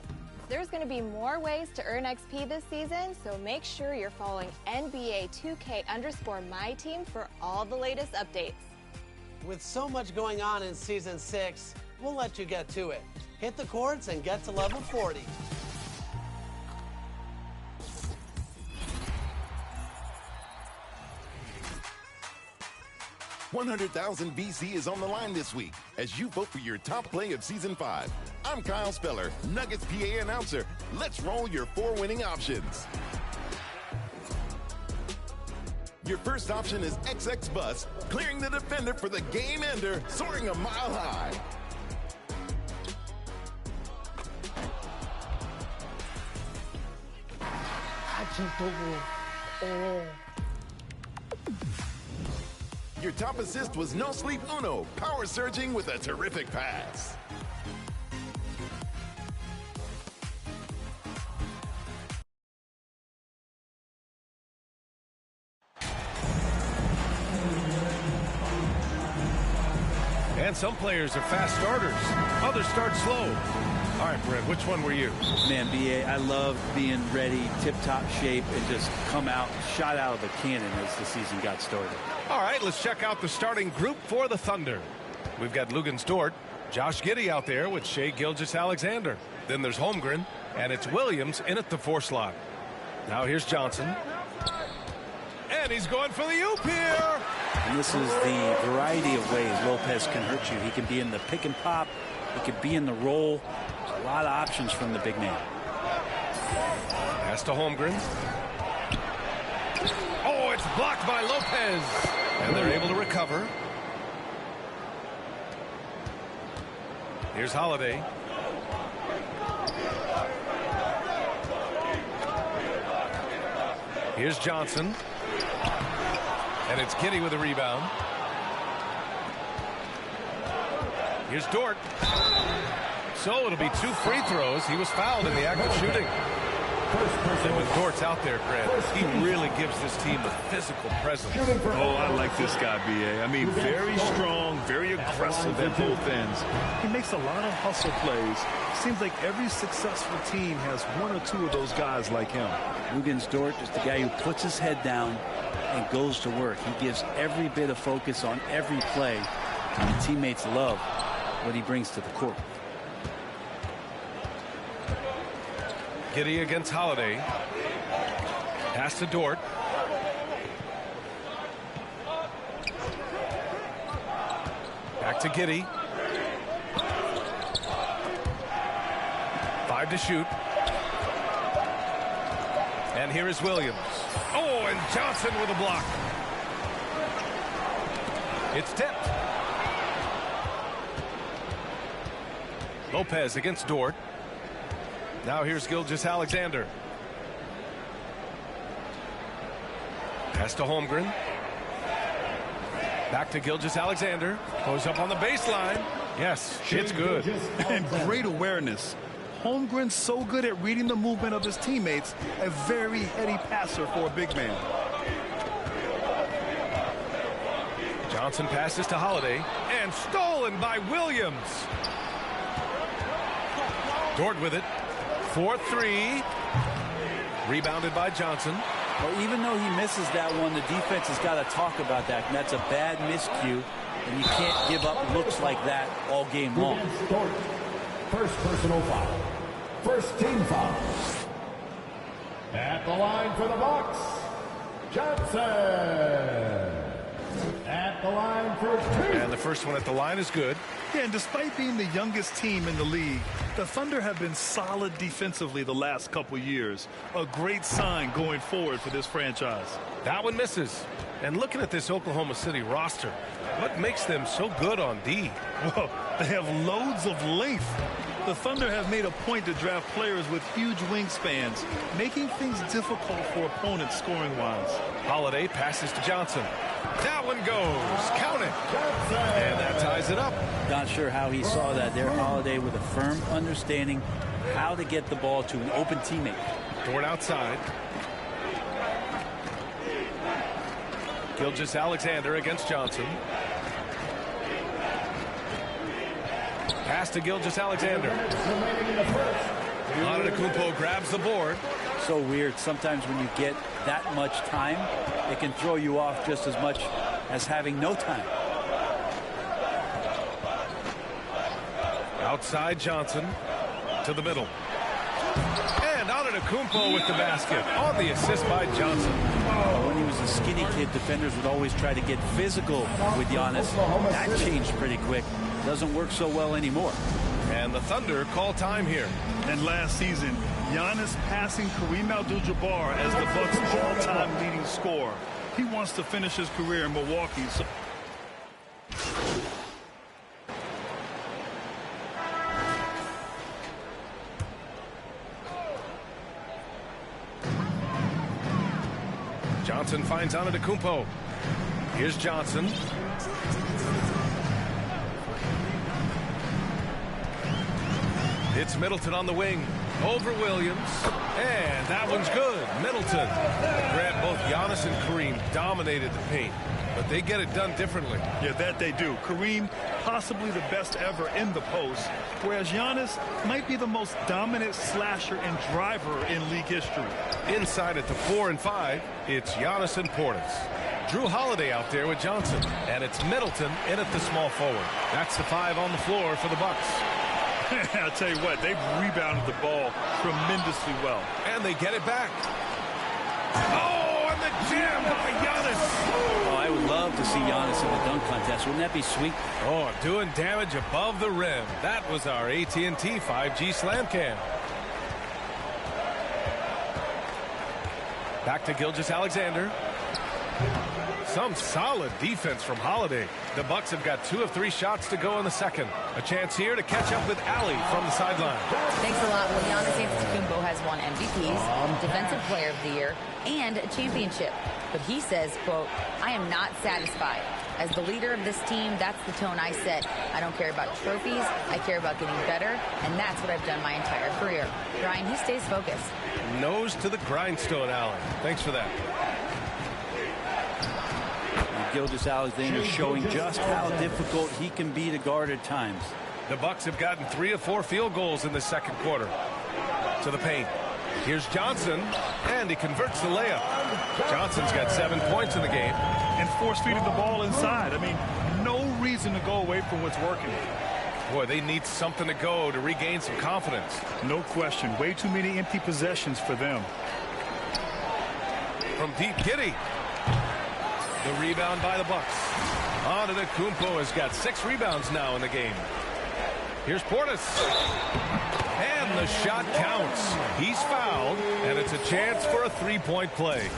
There's going to be more ways to earn XP this season, so make sure you're following NBA 2K_My Team for all the latest updates. With so much going on in Season 6, we'll let you get to it. Hit the courts and get to level 40. 100,000 VC is on the line this week as you vote for your top play of Season 5. I'm Kyle Speller, Nuggets PA announcer. Let's roll your 4 winning options. Your first option is XX Bus, clearing the defender for the game ender, soaring a mile high. I jumped over. Oh. Your top assist was No Sleep Uno, power surging with a terrific pass. And some players are fast starters. Others start slow. All right, Brent, which one were you? Man, B.A., I love being ready, tip-top shape, and just come out, shot out of a cannon as the season got started. All right, let's check out the starting group for the Thunder. We've got Luguentz Dort, Josh Giddey out there with Shai Gilgeous-Alexander. Then there's Holmgren, and it's Williams in at the 4 slot. Now here's Johnson. And he's going for the oop here. And this is the variety of ways Lopez can hurt you. He can be in the pick and pop. He could be in the roll. A lot of options from the big man. Pass to Holmgren. Oh, it's blocked by Lopez. And they're able to recover. Here's Holiday. Here's Johnson. And it's Giddey with a rebound. Here's Dort. So it'll be 2 free throws. He was fouled in the act of shooting. And with Dort's out there, Grant, he really gives this team a physical presence. Oh, I like this guy, B.A. I mean, very strong, very aggressive at both ends. He makes a lot of hustle plays. Seems like every successful team has 1 or 2 of those guys like him. Luguentz Dort is the guy who puts his head down and goes to work. He gives every bit of focus on every play, and the teammates love what he brings to the court. Giddey against Holiday. Pass to Dort. Back to Giddey. 5 to shoot. And here is Williams. Oh, and Johnson with a block. It's tipped. Lopez against Dort. Now here's Gilgeous-Alexander. Pass to Holmgren. Back to Gilgeous-Alexander. Goes up on the baseline. Yes, it's good. And great awareness. Holmgren's so good at reading the movement of his teammates. A very heady passer for a big man. Johnson passes to Holiday. And stolen by Williams. Dort with it. 4-3. Rebounded by Johnson. Well, even though he misses that one, the defense has got to talk about that. And that's a bad miscue. And you can't give up looks like that all game long. First personal foul. First team foul. At the line for the Bucks, Johnson. At the line for 2. And the first one at the line is good. Yeah, and despite being the youngest team in the league, the Thunder have been solid defensively the last couple years. A great sign going forward for this franchise. That one misses. And looking at this Oklahoma City roster, what makes them so good on D? Well, they have loads of length. The Thunder have made a point to draft players with huge wingspans, making things difficult for opponents scoring-wise. Holiday passes to Johnson. That one goes. Count it. And that ties it up. Not sure how he saw that there. Holiday with a firm understanding how to get the ball to an open teammate. Dort outside. Gilgeous-Alexander against Johnson. Pass to Gilgeous-Alexander. Antetokounmpo grabs the board. So weird. Sometimes when you get that much time, it can throw you off just as much as having no time. Outside Johnson to the middle. And Antetokounmpo with the basket on the assist by Johnson. When he was a skinny kid, defenders would always try to get physical with Giannis. That changed pretty quick. Doesn't work so well anymore. And the Thunder call time here. And last season, Giannis passing Kareem Abdul-Jabbar as the Bucks' all-time leading scorer. He wants to finish his career in Milwaukee. So Johnson finds Antetokounmpo. Here's Johnson. It's Middleton on the wing. Over Williams. And that one's good. Middleton. Grant, both Giannis and Kareem dominated the paint, but they get it done differently. Yeah, that they do. Kareem, possibly the best ever in the post, whereas Giannis might be the most dominant slasher and driver in league history. Inside at the 4 and 5, it's Giannis and Portis. Drew Holiday out there with Johnson, and it's Middleton in at the small forward. That's the 5 on the floor for the Bucks. I'll tell you what, they've rebounded the ball tremendously well. And they get it back. Oh, and the jam by Giannis. Oh, I would love to see Giannis in the dunk contest. Wouldn't that be sweet? Oh, doing damage above the rim. That was our AT&T 5G Slam Cam. Back to Gilgeous-Alexander. Some solid defense from Holiday. The Bucks have got 2 of 3 shots to go in the second. A chance here to catch up with Allie from the sideline. Thanks a lot. Well, Giannis Antetokounmpo has won MVPs, Defensive Player of the Year, and a championship. But he says, quote, "I am not satisfied. As the leader of this team, that's the tone I set. I don't care about trophies. I care about getting better, and that's what I've done my entire career." Ryan, he stays focused. Nose to the grindstone, Allen. Thanks for that. Gilgeous-Alexander showing just how difficult he can be to guard at times. The Bucks have gotten 3 of 4 field goals in the second quarter. To the paint. Here's Johnson, and he converts the layup. Johnson's got 7 points in the game. And force-feeding the ball inside. I mean, no reason to go away from what's working. Boy, they need something to go to regain some confidence. No question. Way too many empty possessions for them. From deep, Giddey. The rebound by the Bucks. Antetokounmpo has got 6 rebounds now in the game. Here's Portis. And the shot counts. He's fouled, and it's a chance for a 3-point play.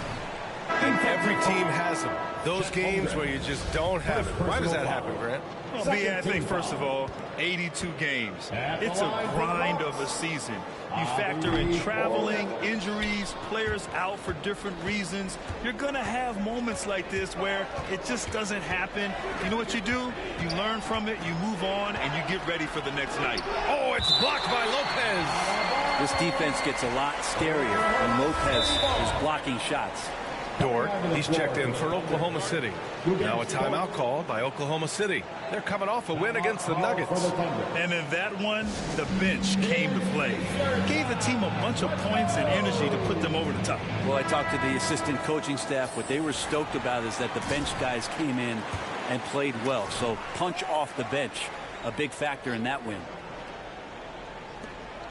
And every team has them. Those games where you just don't have it. Why does that happen, Grant? Well, I think, first of all, 82 games. It's a grind of a season. You factor in traveling, injuries, players out for different reasons. You're going to have moments like this where it just doesn't happen. You know what you do? You learn from it, you move on, and you get ready for the next night. Oh, it's blocked by Lopez. This defense gets a lot scarier when Lopez is blocking shots. Dort, he's checked in for Oklahoma City. Now a timeout called by Oklahoma City. They're coming off a win against the Nuggets. And in that one, the bench came to play. Gave the team a bunch of points and energy to put them over the top. Well, I talked to the assistant coaching staff. What they were stoked about is that the bench guys came in and played well. So punch off the bench, a big factor in that win.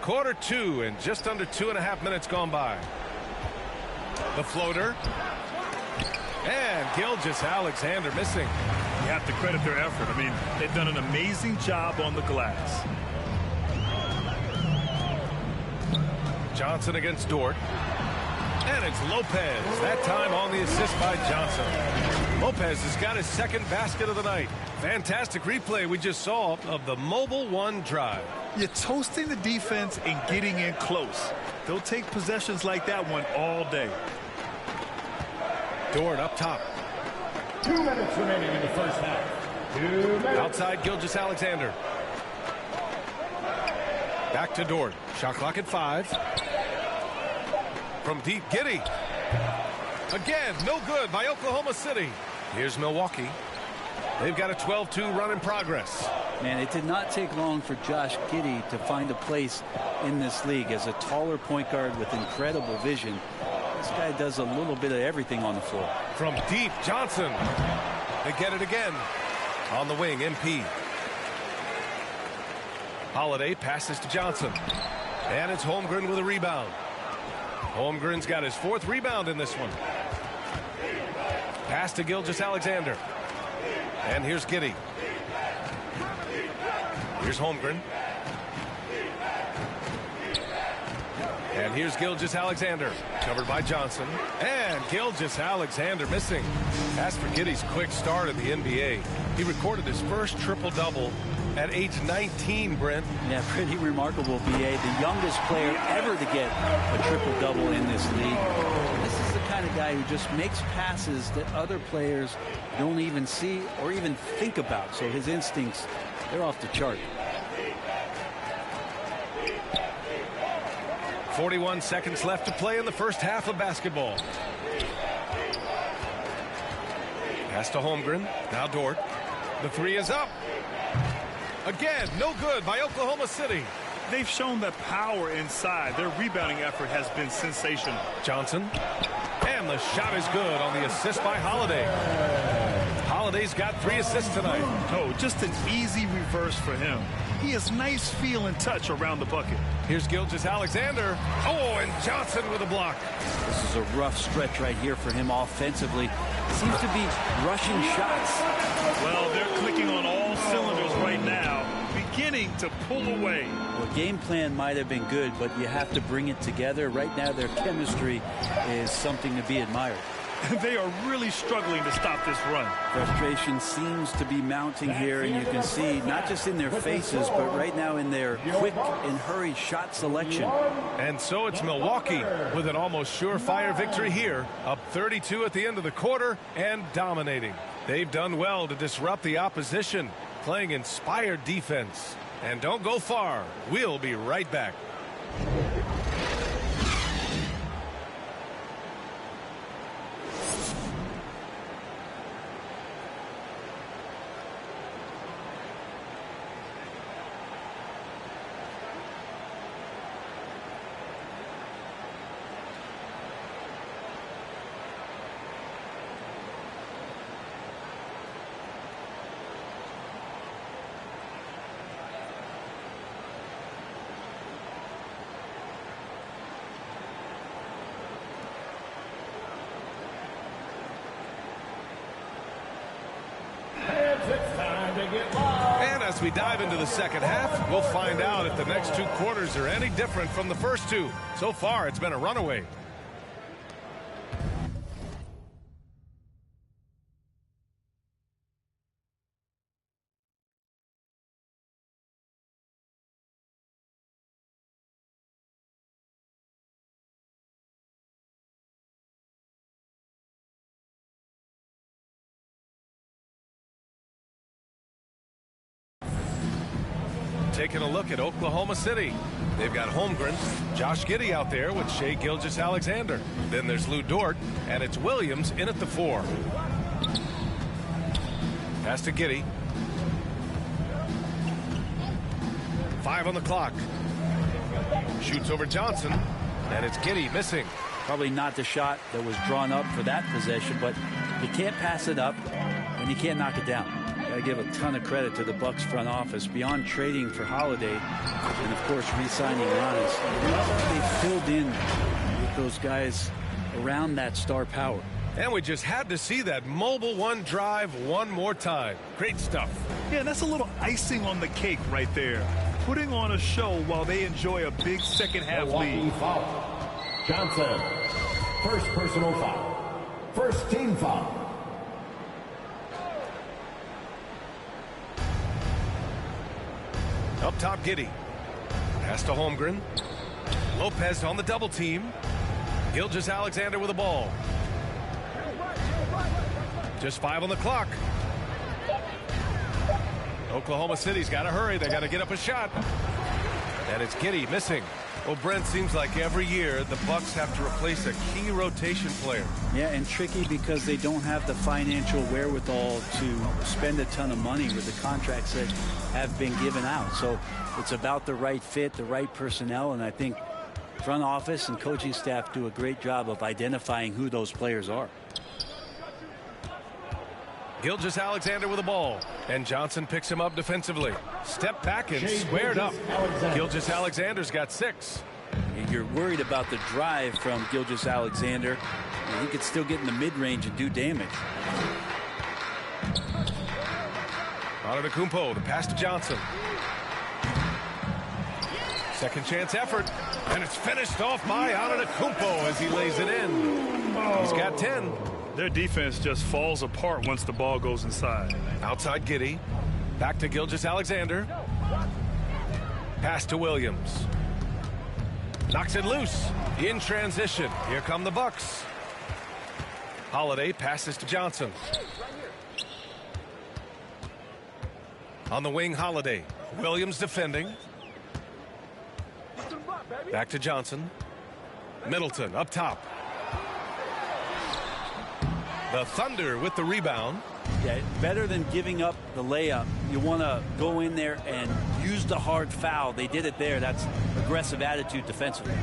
Quarter 2 and just under 2.5 minutes gone by. The floater. And Gilgeous-Alexander missing. You have to credit their effort. I mean, they've done an amazing job on the glass. Johnson against Dort. And it's Lopez. That time on the assist by Johnson. Lopez has got his second basket of the night. Fantastic replay we just saw of the Mobile One drive. You're toasting the defense and getting in close. They'll take possessions like that one all day. Dort up top. 2 minutes remaining in the first half. 2 minutes. Outside Gilgeous-Alexander. Back to Dort. Shot clock at 5. From deep, Giddey. Again, no good by Oklahoma City. Here's Milwaukee. They've got a 12-2 run in progress. Man, it did not take long for Josh Giddey to find a place in this league as a taller point guard with incredible vision. This guy does a little bit of everything on the floor. From deep, Johnson. They get it again. On the wing, MP. Holiday passes to Johnson. And it's Holmgren with a rebound. Holmgren's got his 4th rebound in this one. Pass to Gilgeous-Alexander. And here's Giddey. Here's Holmgren. And here's Gilgeous-Alexander. Covered by Johnson. And Gilgeous-Alexander missing. As for Giddey's quick start in the NBA, he recorded his first triple-double at age 19, Brent. Yeah, pretty remarkable, B.A. The youngest player ever to get a triple-double in this league. This is the kind of guy who just makes passes that other players don't even see or even think about. So his instincts, they're off the chart. 41 seconds left to play in the first half of basketball. Pass to Holmgren. Now Dort. The 3 is up. Again, no good by Oklahoma City. They've shown that power inside. Their rebounding effort has been sensational. Johnson. And the shot is good on the assist by Holiday. Holiday's got 3 assists tonight. Oh, just an easy reverse for him. He has nice feel and touch around the bucket. Here's Gilgeous-Alexander. Oh, and Johnson with a block. This is a rough stretch right here for him offensively. Seems to be rushing shots. Well, they're clicking on all cylinders right now, beginning to pull away. Well, game plan might have been good, but you have to bring it together. Right now, their chemistry is something to be admired. They are really struggling to stop this run. Frustration seems to be mounting here, and you can see not just in their faces, but right now in their quick and hurried shot selection. And so it's Milwaukee with an almost surefire victory here, up 32 at the end of the quarter and dominating. They've done well to disrupt the opposition, playing inspired defense. And don't go far. We'll be right back. And as we dive into the second half, we'll find out if the next 2 quarters are any different from the first 2. So far, it's been a runaway. Taking a look at Oklahoma City. They've got Holmgren, Josh Giddey out there with Shai Gilgeous-Alexander. Then there's Lou Dort, and it's Williams in at the 4. Pass to Giddey. 5 on the clock. Shoots over Johnson, and it's Giddey missing. Probably not the shot that was drawn up for that possession, but you can't pass it up, and you can't knock it down. Got to give a ton of credit to the Bucks front office. Beyond trading for Holiday and, of course, re-signing Giannis, they filled in with those guys around that star power. And we just had to see that mobile 1 drive one more time. Great stuff. Yeah, that's a little icing on the cake right there. Putting on a show while they enjoy a big second half lead. Foul. Johnson. First personal foul. First team foul. Up top, Giddey. Pass to Holmgren. Lopez on the double team. Gilgeous-Alexander with the ball. Just 5 on the clock. Oklahoma City's got to hurry. They got to get up a shot. And it's Giddey missing. Well, Brent, seems like every year the Bucks have to replace a key rotation player. Yeah, and tricky because they don't have the financial wherewithal to spend a ton of money with the contracts that have been given out. So it's about the right fit, the right personnel, and I think front office and coaching staff do a great job of identifying who those players are. Gilgeous-Alexander with the ball. And Johnson picks him up defensively. Step back and squared up. Gilgeous-Alexander's got 6. You're worried about the drive from Gilgeous-Alexander. He could still get in the mid-range and do damage. Antetokounmpo, the pass to Johnson. Second chance effort. And it's finished off by Antetokounmpo as he lays it in. He's got 10. Their defense just falls apart once the ball goes inside. Outside Giddey. Back to Gilgeous-Alexander. Pass to Williams. Knocks it loose. In transition. Here come the Bucks. Holiday passes to Johnson. On the wing, Holiday. Williams defending. Back to Johnson. Middleton up top. The Thunder with the rebound. Yeah, better than giving up the layup. You want to go in there and use the hard foul. They did it there. That's aggressive attitude defensively.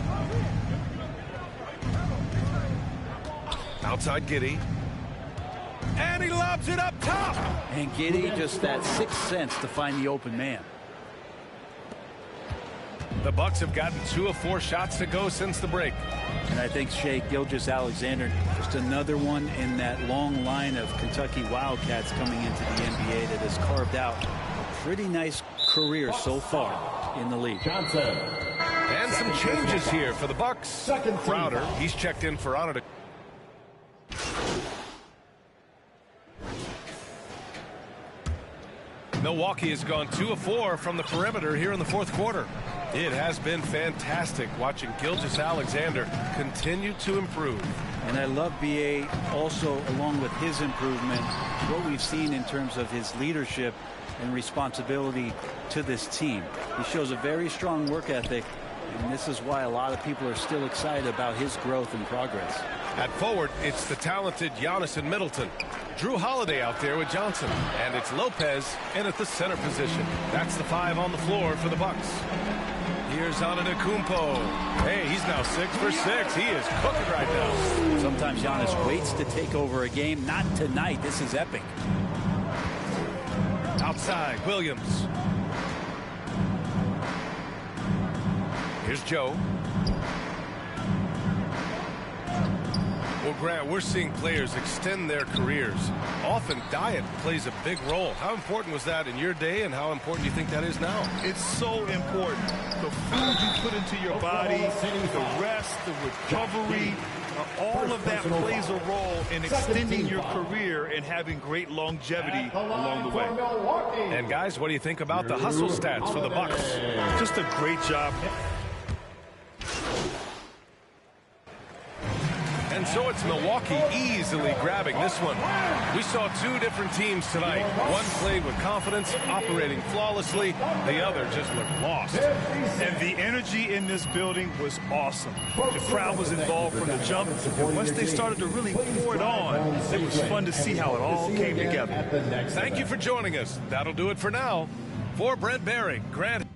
Outside Giddey. And he lobs it up top. And Giddey, just that sixth sense to find the open man. The Bucks have gotten 2 of 4 shots to go since the break. And I think Shai Gilgeous-Alexander, just another one in that long line of Kentucky Wildcats coming into the NBA that has carved out a pretty nice career so far in the league. Johnson. And some changes here for the Bucks. Crowder, he's checked in for Antetokounmpo. Milwaukee has gone 2 of 4 from the perimeter here in the fourth quarter. It has been fantastic watching Gilgeous-Alexander continue to improve. And I love B.A. also, along with his improvement, what we've seen in terms of his leadership and responsibility to this team. He shows a very strong work ethic, and this is why a lot of people are still excited about his growth and progress. At forward, it's the talented Giannis and Middleton. Drew Holiday out there with Johnson. And it's Lopez in at the center position. That's the 5 on the floor for the Bucks. Here's Antetokounmpo. Hey, he's now 6 for 6. He is cooking right now. Sometimes Giannis waits to take over a game. Not tonight. This is epic. Outside, Williams. Here's Joe. Well, Grant, we're seeing players extend their careers. Often diet plays a big role. How important was that in your day, and how important do you think that is now? It's so important. The food you put into your body, the rest, the recovery, all of that plays a role in extending your career and having great longevity along the way. And guys, what do you think about the hustle stats for the Bucks? Just a great job. And so it's Milwaukee easily grabbing this one. We saw 2 different teams tonight. One played with confidence, operating flawlessly. The other just looked lost. And the energy in this building was awesome. The crowd was involved from the jump. And once they started to really pour it on, it was fun to see how it all came together. Thank you for joining us. That'll do it for now. For Brent Barry, Grant.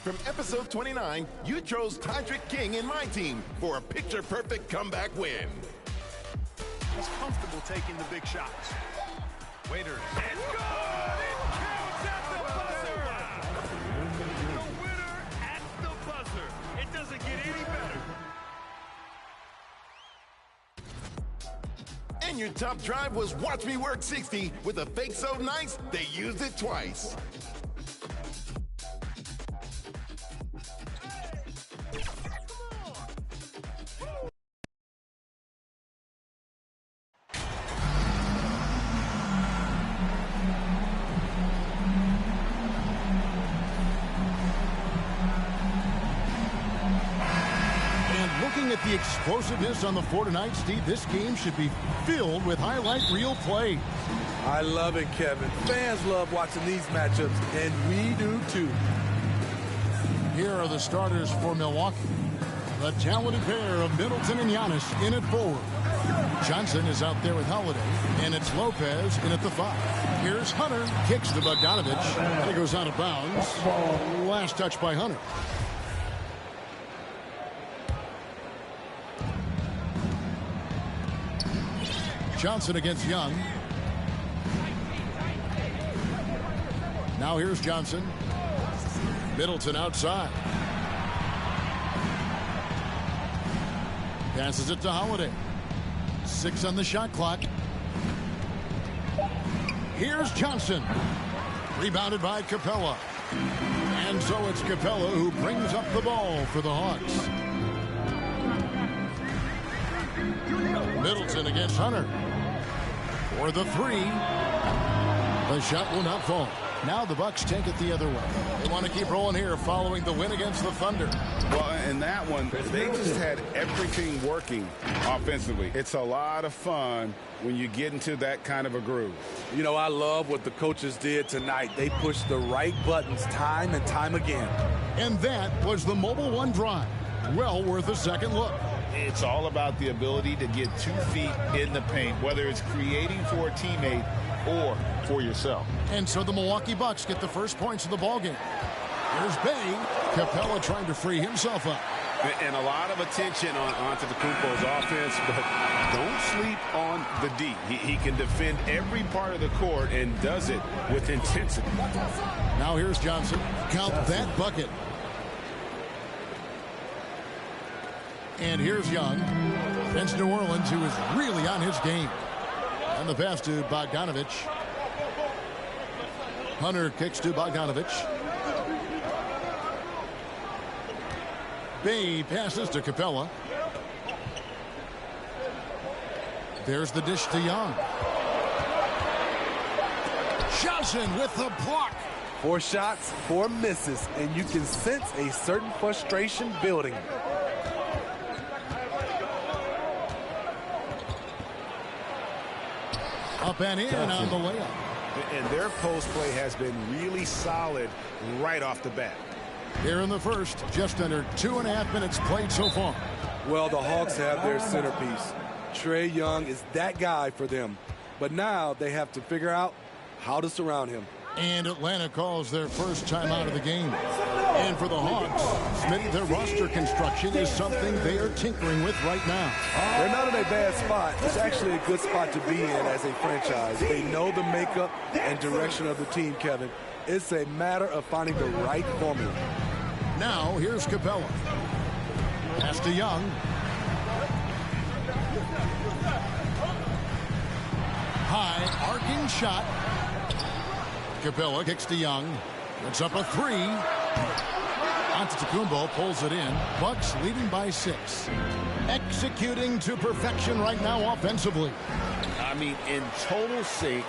From episode 29, you chose Todrick King in my team for a picture-perfect comeback win. He's comfortable taking the big shots. Waiters. It's good! It counts at the buzzer! The winner at the buzzer. It doesn't get any better. And your top drive was Watch Me Work 60 with a fake so nice, they used it twice. At the explosiveness on the floor tonight, Steve, this game should be filled with highlight reel play. I love it, Kevin. Fans love watching these matchups, and we do too. Here are the starters for Milwaukee. The talented pair of Middleton and Giannis in at forward. Johnson is out there with Holiday, and it's Lopez in at the 5. Here's Hunter, kicks to Bogdanovich, and it goes out of bounds. Last touch by Hunter. Johnson against Young. Now here's Johnson. Middleton outside. Passes it to Holiday. 6 on the shot clock. Here's Johnson. Rebounded by Capella. And so it's Capella who brings up the ball for the Hawks. Middleton against Hunter. For the 3. The shot will not fall. Now the Bucks take it the other way. They want to keep rolling here following the win against the Thunder. Well, in that one, they just had everything working offensively. It's a lot of fun when you get into that kind of a groove. You know, I love what the coaches did tonight. They pushed the right buttons time and time again. And that was the Mobile One drive. Well worth a second look. It's all about the ability to get 2 feet in the paint, whether it's creating for a teammate or for yourself. And so the Milwaukee Bucks get the first points of the ballgame. Here's Bay. Capella trying to free himself up. And a lot of attention on Antetokounmpo's offense, but don't sleep on the D. He can defend every part of the court and does it with intensity. Now here's Johnson. Count that bucket. And here's Young. Against New Orleans, who is really on his game. And the pass to Bogdanovich. Hunter kicks to Bogdanovich. Bay passes to Capella. There's the dish to Young. Johnson with the block. 4 shots, 4 misses, and you can sense a certain frustration building. Up and in on the layup. And their post play has been really solid right off the bat. Here in the first, just under 2.5 minutes played so far. Well, the Hawks have their centerpiece. Trae Young is that guy for them. But now they have to figure out how to surround him. And Atlanta calls their first time out of the game. And for the Hawks, Smitty, their roster construction is something they are tinkering with right now. They're not in a bad spot. It's actually a good spot to be in as a franchise. They know the makeup and direction of the team, Kevin. It's a matter of finding the right formula. Now, here's Capella. Pass to Young. High, arcing shot. Capella kicks to Young. It's up a 3. Antetokounmpo pulls it in. Bucks leading by 6. Executing to perfection right now offensively. I mean, in total sync.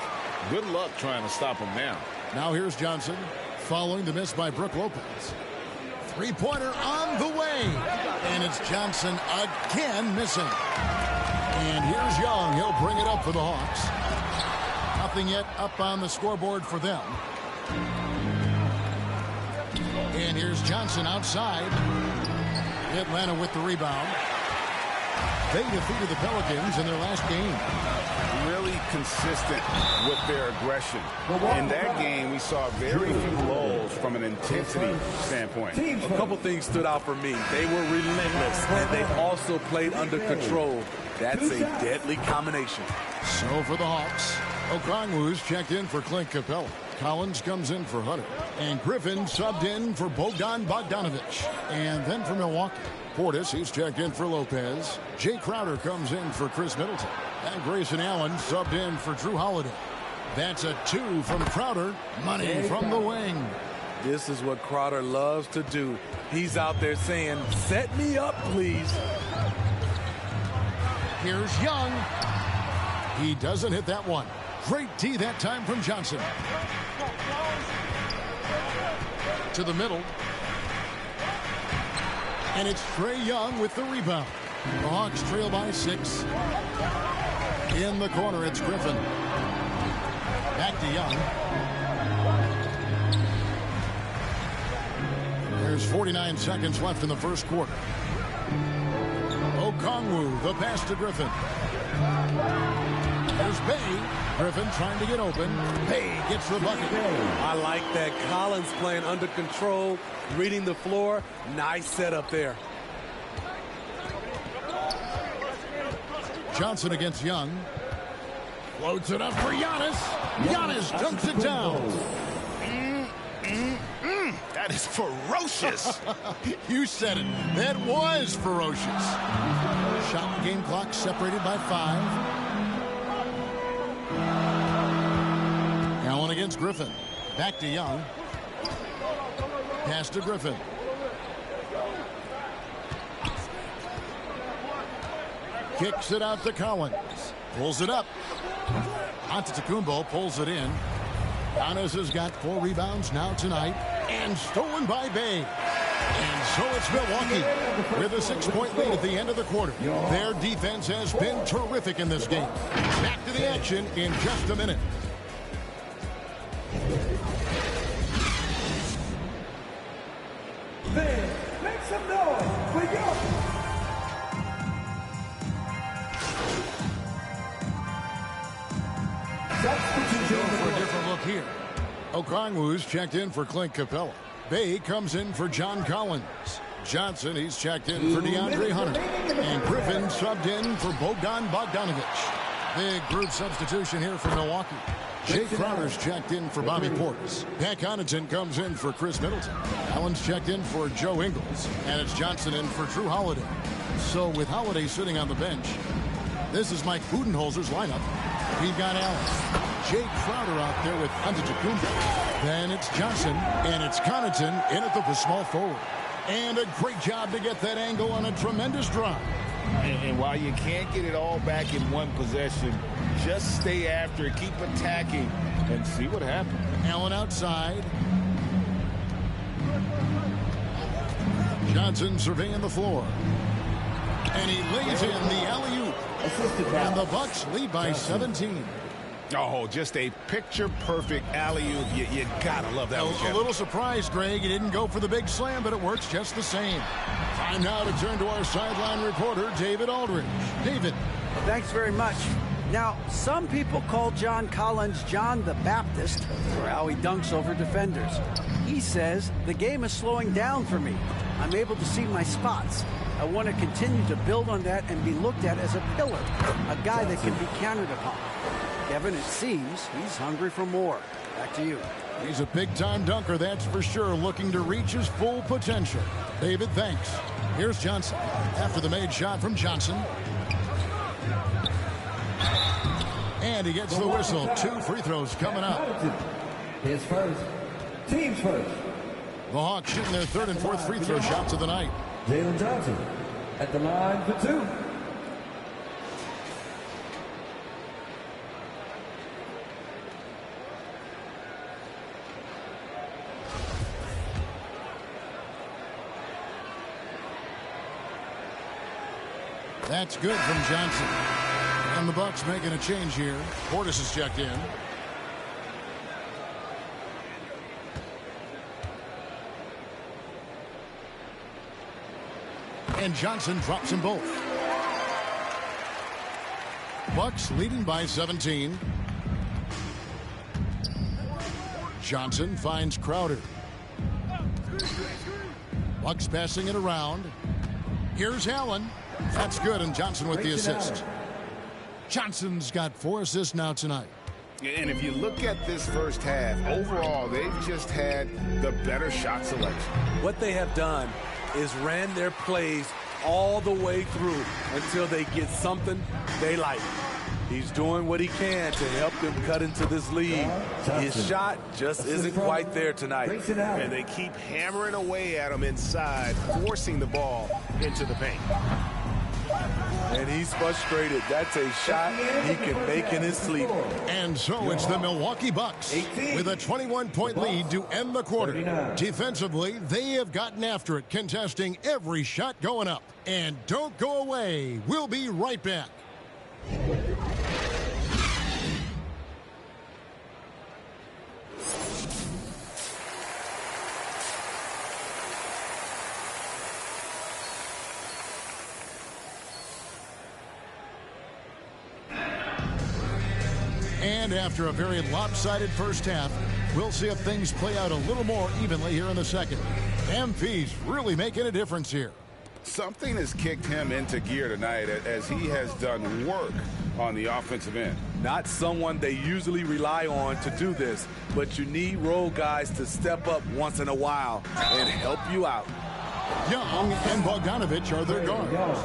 Good luck trying to stop him now. Now here's Johnson following the miss by Brook Lopez. 3-pointer on the way. And it's Johnson again missing. And here's Young. He'll bring it up for the Hawks. Nothing yet up on the scoreboard for them. And here's Johnson outside. Atlanta with the rebound. They defeated the Pelicans in their last game. Really consistent with their aggression. In that game, we saw very few lulls from an intensity standpoint. A couple things stood out for me. They were relentless, and they also played under control. That's a deadly combination. So for the Hawks, Okongwu's checked in for Clint Capella. Collins comes in for Hunter. And Griffin subbed in for Bogdan Bogdanovic. And then for Milwaukee, Portis, he's checked in for Lopez. Jay Crowder comes in for Chris Middleton. And Grayson Allen subbed in for Drew Holiday. That's a 2 from Crowder. Money from the wing. This is what Crowder loves to do. He's out there saying, set me up, please. Here's Young. He doesn't hit that one. Great D that time from Johnson. To the middle. And it's Trae Young with the rebound. The Hawks trail by 6. In the corner, it's Griffin. Back to Young. There's 49 seconds left in the first quarter. Okongwu, the pass to Griffin. There's Bay. Griffin trying to get open. Bay gets the bucket. I like that. Collins playing under control, reading the floor. Nice setup there. Johnson against Young. Floats it up for Giannis. Giannis dunks it down. That is ferocious. You said it. That was ferocious. Shot and game clock separated by 5. Allen against Griffin. Back to Young. Pass to Griffin. Kicks it out to Collins. Pulls it up. Antetokounmpo pulls it in. Giannis has got 4 rebounds now tonight. And stolen by Bay. And so it's Milwaukee with a 6-point lead at the end of the quarter. Their defense has been terrific in this game. Back to the action in just a minute. Make some noise for Young. Go for a different look here. Okongwu's checked in for Clint Capella. Bay comes in for John Collins. Johnson, he's checked in for DeAndre Hunter. And Griffin subbed in for Bogdan Bogdanovic. Big group substitution here for Milwaukee. Jay Crowder's checked in for Bobby Portis. Pat Connaughton comes in for Chris Middleton. Allen's checked in for Joe Ingles. And it's Johnson in for Drew Holiday. So with Holiday sitting on the bench, this is Mike Budenholzer's lineup. We've got Allen. Jay Crowder out there with Antetokounmpo. Then it's Johnson, and it's Connaughton in at the small forward. And a great job to get that angle on a tremendous drive. And while you can't get it all back in one possession, just stay after it, keep attacking, and see what happens. Allen outside. Johnson surveying the floor. And he lays in the alley-oop. And the Bucks lead by 17. Oh, just a picture-perfect alley-oop. You gotta love that one, A little surprised, Greg. He didn't go for the big slam, but it works just the same. Time now to turn to our sideline reporter, David Aldridge. David. Thanks very much. Now, some people call John Collins John the Baptist for how he dunks over defenders. He says, the game is slowing down for me. I'm able to see my spots. I want to continue to build on that and be looked at as a pillar, a guy that can be counted upon. Kevin, it seems he's hungry for more. Back to you. He's a big-time dunker, that's for sure, looking to reach his full potential. David, thanks. Here's Johnson after the made shot from Johnson. And he gets the whistle. 2 free throws coming up. His first. Team's first. The Hawks shooting their 3rd and 4th free throw shots of the night. Jalen Johnson at the line for 2. That's good from Johnson. And the Bucks making a change here. Portis is checked in. And Johnson drops them both. Bucks leading by 17. Johnson finds Crowder. Bucks passing it around. Here's Allen. That's good, and Johnson with the assist. Johnson's got 4 assists now tonight. And if you look at this first half, overall, they've just had the better shot selection. What they have done is ran their plays all the way through until they get something they like. He's doing what he can to help them cut into this lead. His shot just isn't quite there tonight. And they keep hammering away at him inside, forcing the ball into the paint. And he's frustrated. That's a shot he can make in his sleep. And so it's the Milwaukee Bucks with a 21-point lead to end the quarter. 39. Defensively, they have gotten after it, contesting every shot going up. And don't go away. We'll be right back. And after a very lopsided first half, we'll see if things play out a little more evenly here in the second. MP's really making a difference here. Something has kicked him into gear tonight as he has done work on the offensive end. Not someone they usually rely on to do this, but you need role guys to step up once in a while and help you out. Young and Bogdanovich are their guards.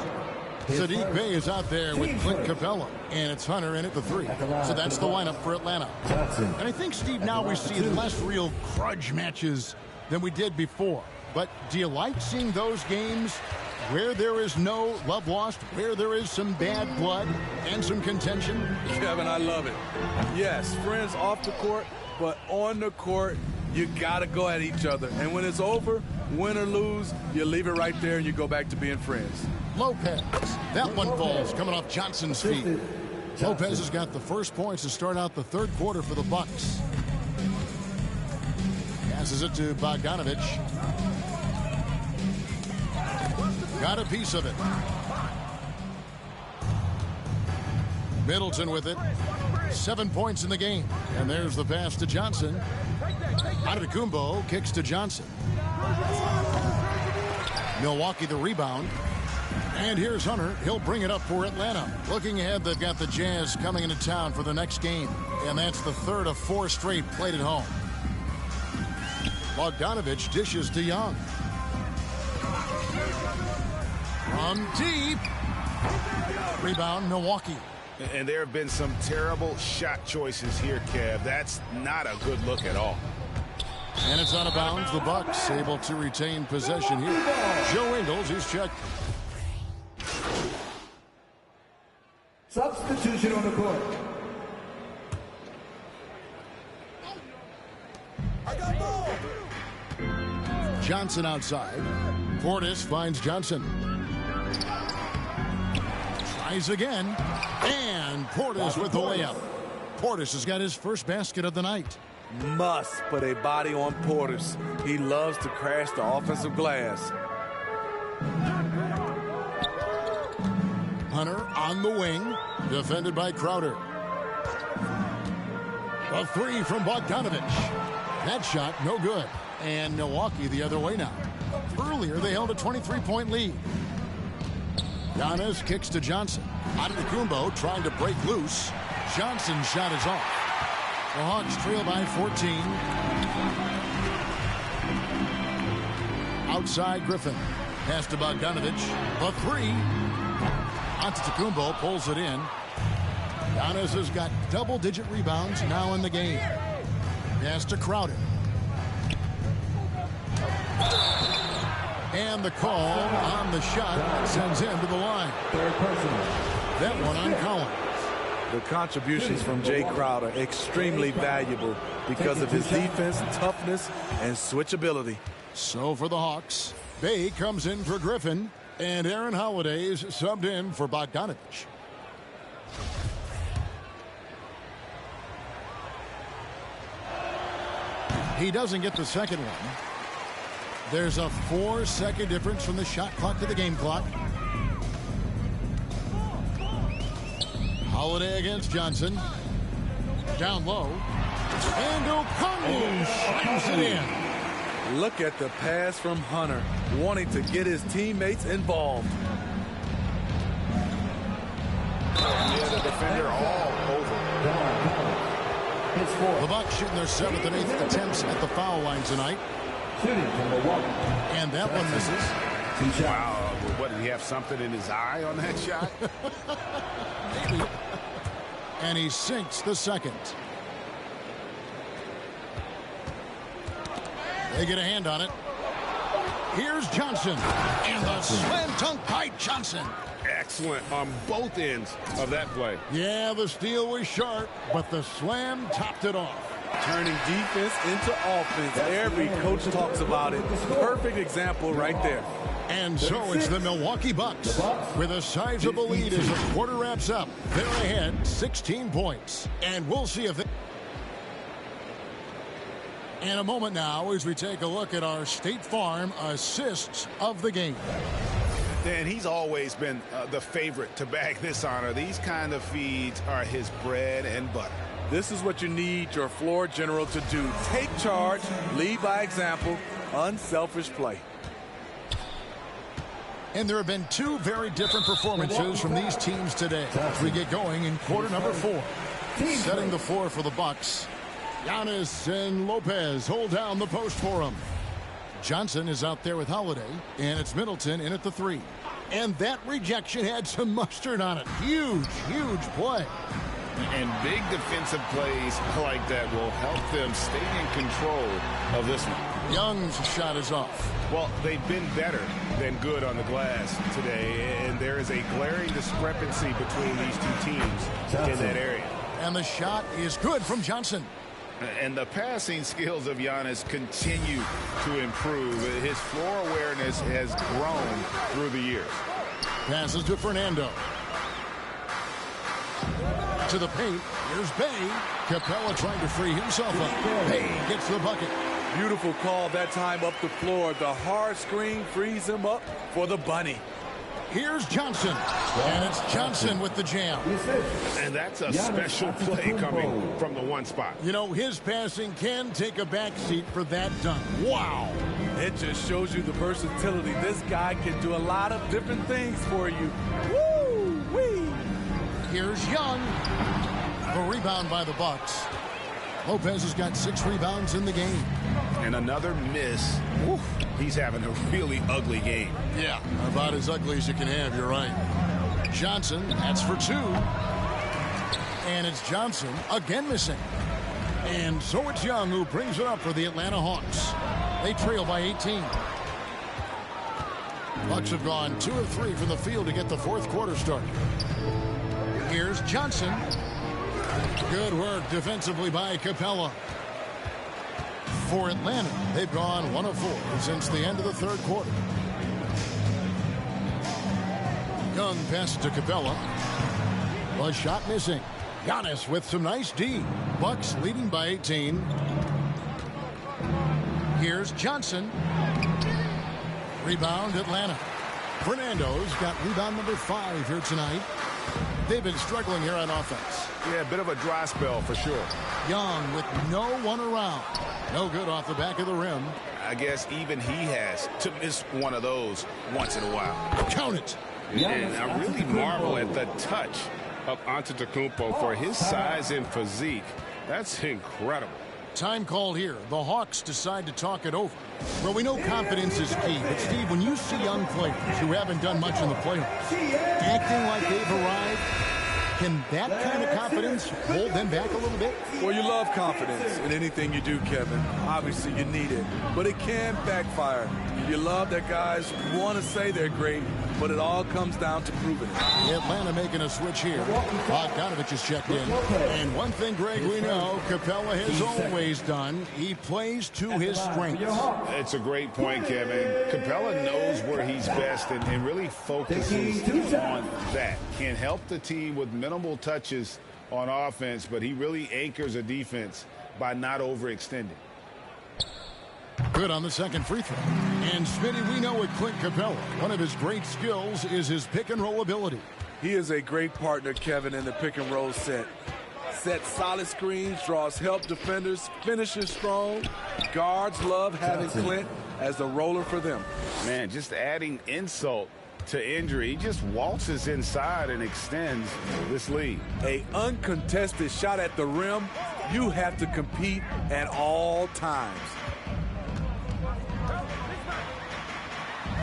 Sadiq Bey is out there with Clint Capella, and it's Hunter in at the 3. So that's the lineup for Atlanta. And I think, Steve, now we see less real grudge matches than we did before. But do you like seeing those games where there is no love lost, where there is some bad blood and some contention? Kevin, I love it. Yes, friends off the court, but on the court, you got to go at each other. And when it's over, win or lose, you leave it right there and you go back to being friends. Lopez. That one falls coming off Johnson's feet. Lopez has got the first points to start out the third quarter for the Bucks. Passes it to Bogdanovich. Got a piece of it. Middleton with it. 7 points in the game. And there's the pass to Johnson. Antetokounmpo kicks to Johnson. Milwaukee the rebound. And here's Hunter. He'll bring it up for Atlanta. Looking ahead, they've got the Jazz coming into town for the next game. And that's the third of 4 straight played at home. Bogdanovich dishes to Young. From deep. Rebound, Milwaukee. And there have been some terrible shot choices here, Kev. That's not a good look at all. And it's out of bounds. The Bucks able to retain possession here. Joe Ingles is checked. Substitution on the court. Johnson outside. Portis finds Johnson. Tries again. And Portis with the layup. Portis has got his first basket of the night. Must put a body on Portis. He loves to crash the offensive glass. Hunter on the wing, defended by Crowder. A 3 from Bogdanovich. That shot, no good. And Milwaukee the other way now. Earlier, they held a 23-point lead. Giannis kicks to Johnson. Antetokounmpo trying to break loose. Johnson's shot is off. The Hawks trail by 14. Outside Griffin. Pass to Bogdanovich. A 3. Antetokounmpo pulls it in. Giannis has got double-digit rebounds now in the game. Pass to Crowder. And the call on the shot sends him to the line. Third personal. That one on Collins. The contributions from Jay Crowder extremely valuable because of his defense, toughness, and switchability. So for the Hawks, Bey comes in for Griffin, and Aaron Holiday is subbed in for Bogdanovich. He doesn't get the second one. There's a 4-second difference from the shot clock to the game clock. Holiday against Johnson. Down low. And Okongwu slams it in. Look at the pass from Hunter, wanting to get his teammates involved. Yeah, the defender all over. The Bucks shooting their 7th and 8th attempts at the foul line tonight. And that one misses. Wow. What, did he have something in his eye on that shot? Maybe. And he sinks the second. They get a hand on it. Here's Johnson. And the slam dunk by Johnson. Excellent on both ends of that play. Yeah, the steal was sharp, but the slam topped it off. Turning defense into offense. Every coach talks about it. Perfect example right there. And so it's the Milwaukee Bucks with a sizable lead as the quarter wraps up. They're ahead 16 points. And we'll see if they... In a moment now as we take a look at our State Farm assists of the game. And he's always been the favorite to bag this honor. These kind of feeds are his bread and butter. This is what you need your floor general to do. Take charge, lead by example, unselfish play. And there have been two very different performances from these teams today as we get going in quarter number 4. Setting the floor for the Bucks. Giannis and Lopez hold down the post for him. Johnson is out there with Holiday, and it's Middleton in at the 3. And that rejection had some mustard on it. Huge, huge play. And big defensive plays like that will help them stay in control of this one. Young's shot is off. Well, they've been better than good on the glass today, and there is a glaring discrepancy between these two teams in that area. And the shot is good from Johnson. And the passing skills of Giannis continue to improve. His floor awareness has grown through the years. Passes to Fernando. To the paint. Here's Bay. Capella trying to free himself up. Bay gets the bucket. Beautiful call that time up the floor. The hard screen frees him up for the bunny. Here's Johnson. And it's Johnson with the jam. And that's a special play coming from the one spot. You know, his passing can take a backseat for that dunk. Wow. It just shows you the versatility. This guy can do a lot of different things for you. Woo-wee. Here's Young. A rebound by the Bucks. Lopez has got 6 rebounds in the game. And another miss. Oof. He's having a really ugly game. Yeah, about as ugly as you can have, you're right. Johnson, that's for 2. And it's Johnson again missing. And so it's Young who brings it up for the Atlanta Hawks. They trail by 18. Bucks have gone 2 of 3 from the field to get the fourth quarter started. Here's Johnson. Good work defensively by Capella. For Atlanta, they've gone 1 of 4 since the end of the third quarter. Young passes to Capella. A shot missing. Giannis with some nice D. Bucks leading by 18. Here's Johnson. Rebound Atlanta. Fernando's got rebound number 5 here tonight. They've been struggling here on offense. Yeah, a bit of a dry spell for sure. Young with no one around. No good off the back of the rim. I guess even he has to miss one of those once in a while. Count it. And I really marvel at the touch of Antetokounmpo for his size and physique. That's incredible. Time called here. The Hawks decide to talk it over. Well, we know confidence is key, but Steve, when you see young players who haven't done much in the playoffs acting like they've arrived, can that kind of confidence hold them back a little bit? Well, you love confidence in anything you do, Kevin. Obviously, you need it, but it can backfire. You love that guys want to say they're great, but it all comes down to proving it. Atlanta making a switch here. Bogdanovich is checked in. And one thing, Greg, we know Capella has always done. He plays to his strengths. It's a great point, Kevin. Capella knows where he's best and really focuses on that. Can help the team with minimal touches on offense, but he really anchors a defense by not overextending. Good on the second free throw. And Smitty, we know with Clint Capella, one of his great skills is his pick and roll ability. He is a great partner, Kevin, in the pick and roll set. Sets solid screens, draws help defenders, finishes strong. Guards love having Clint as the roller for them. Man, just adding insult to injury. He just waltzes inside and extends this lead. A uncontested shot at the rim You have to compete at all times.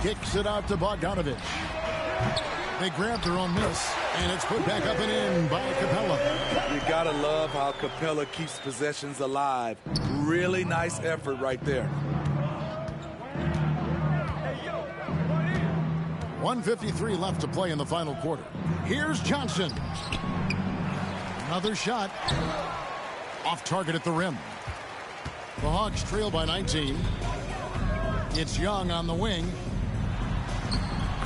Kicks it out to Bogdanovich. They grab their own miss, and it's put back up and in by Capella. You gotta love how Capella keeps possessions alive. Really nice effort right there. 1:53 left to play in the final quarter. Here's Johnson. Another shot. Off target at the rim. The Hawks trail by 19. It's Young on the wing.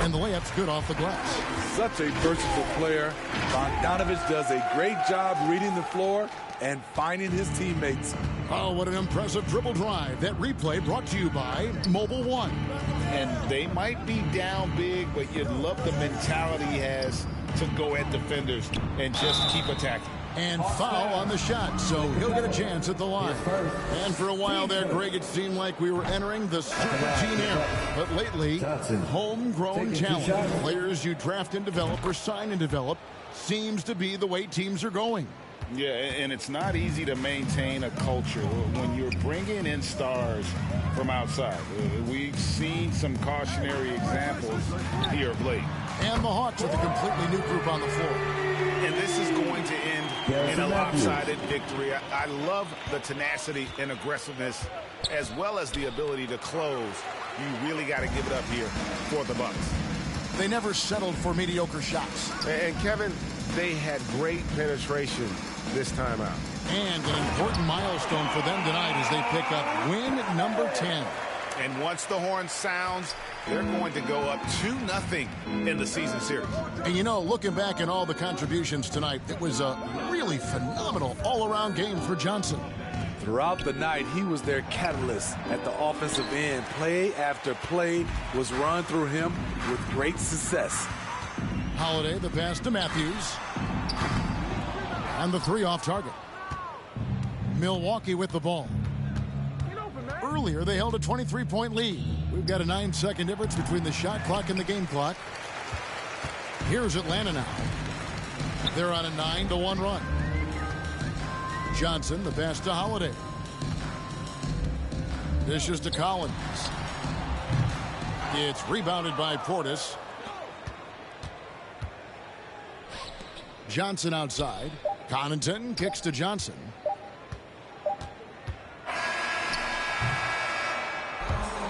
And the layup's good off the glass. Such a versatile player. Bogdanovich does a great job reading the floor and finding his teammates. Oh, what an impressive dribble drive. That replay brought to you by Mobile One. And they might be down big, but you'd love the mentality he has to go at defenders and just keep attacking. And foul on the shot, so he'll get a chance at the line. And for a while there, Greg, it seemed like we were entering the super team era. But lately, homegrown talent, players you draft and develop or sign and develop, seems to be the way teams are going. Yeah, and it's not easy to maintain a culture when you're bringing in stars from outside. We've seen some cautionary examples here of late. And the Hawks with a completely new group on the floor. And this is going to end in a lopsided victory. I love the tenacity and aggressiveness as well as the ability to close. You really got to give it up here for the Bucks. They never settled for mediocre shots. And Kevin, they had great penetration this time out. And an important milestone for them tonight as they pick up win number 10. And once the horn sounds, they're going to go up 2-0 in the season series. And you know, looking back at all the contributions tonight, it was a really phenomenal all-around game for Johnson. Throughout the night, he was their catalyst at the offensive end. Play after play was run through him with great success. Holiday, the pass to Matthews. And the three off target. Milwaukee with the ball. Earlier, they held a 23-point lead. We've got a 9-second difference between the shot clock and the game clock. Here's Atlanta now. They're on a 9-1 run. Johnson, the pass to Holiday. Dishes to Collins. It's rebounded by Portis. Johnson outside. Connaughton kicks to Johnson.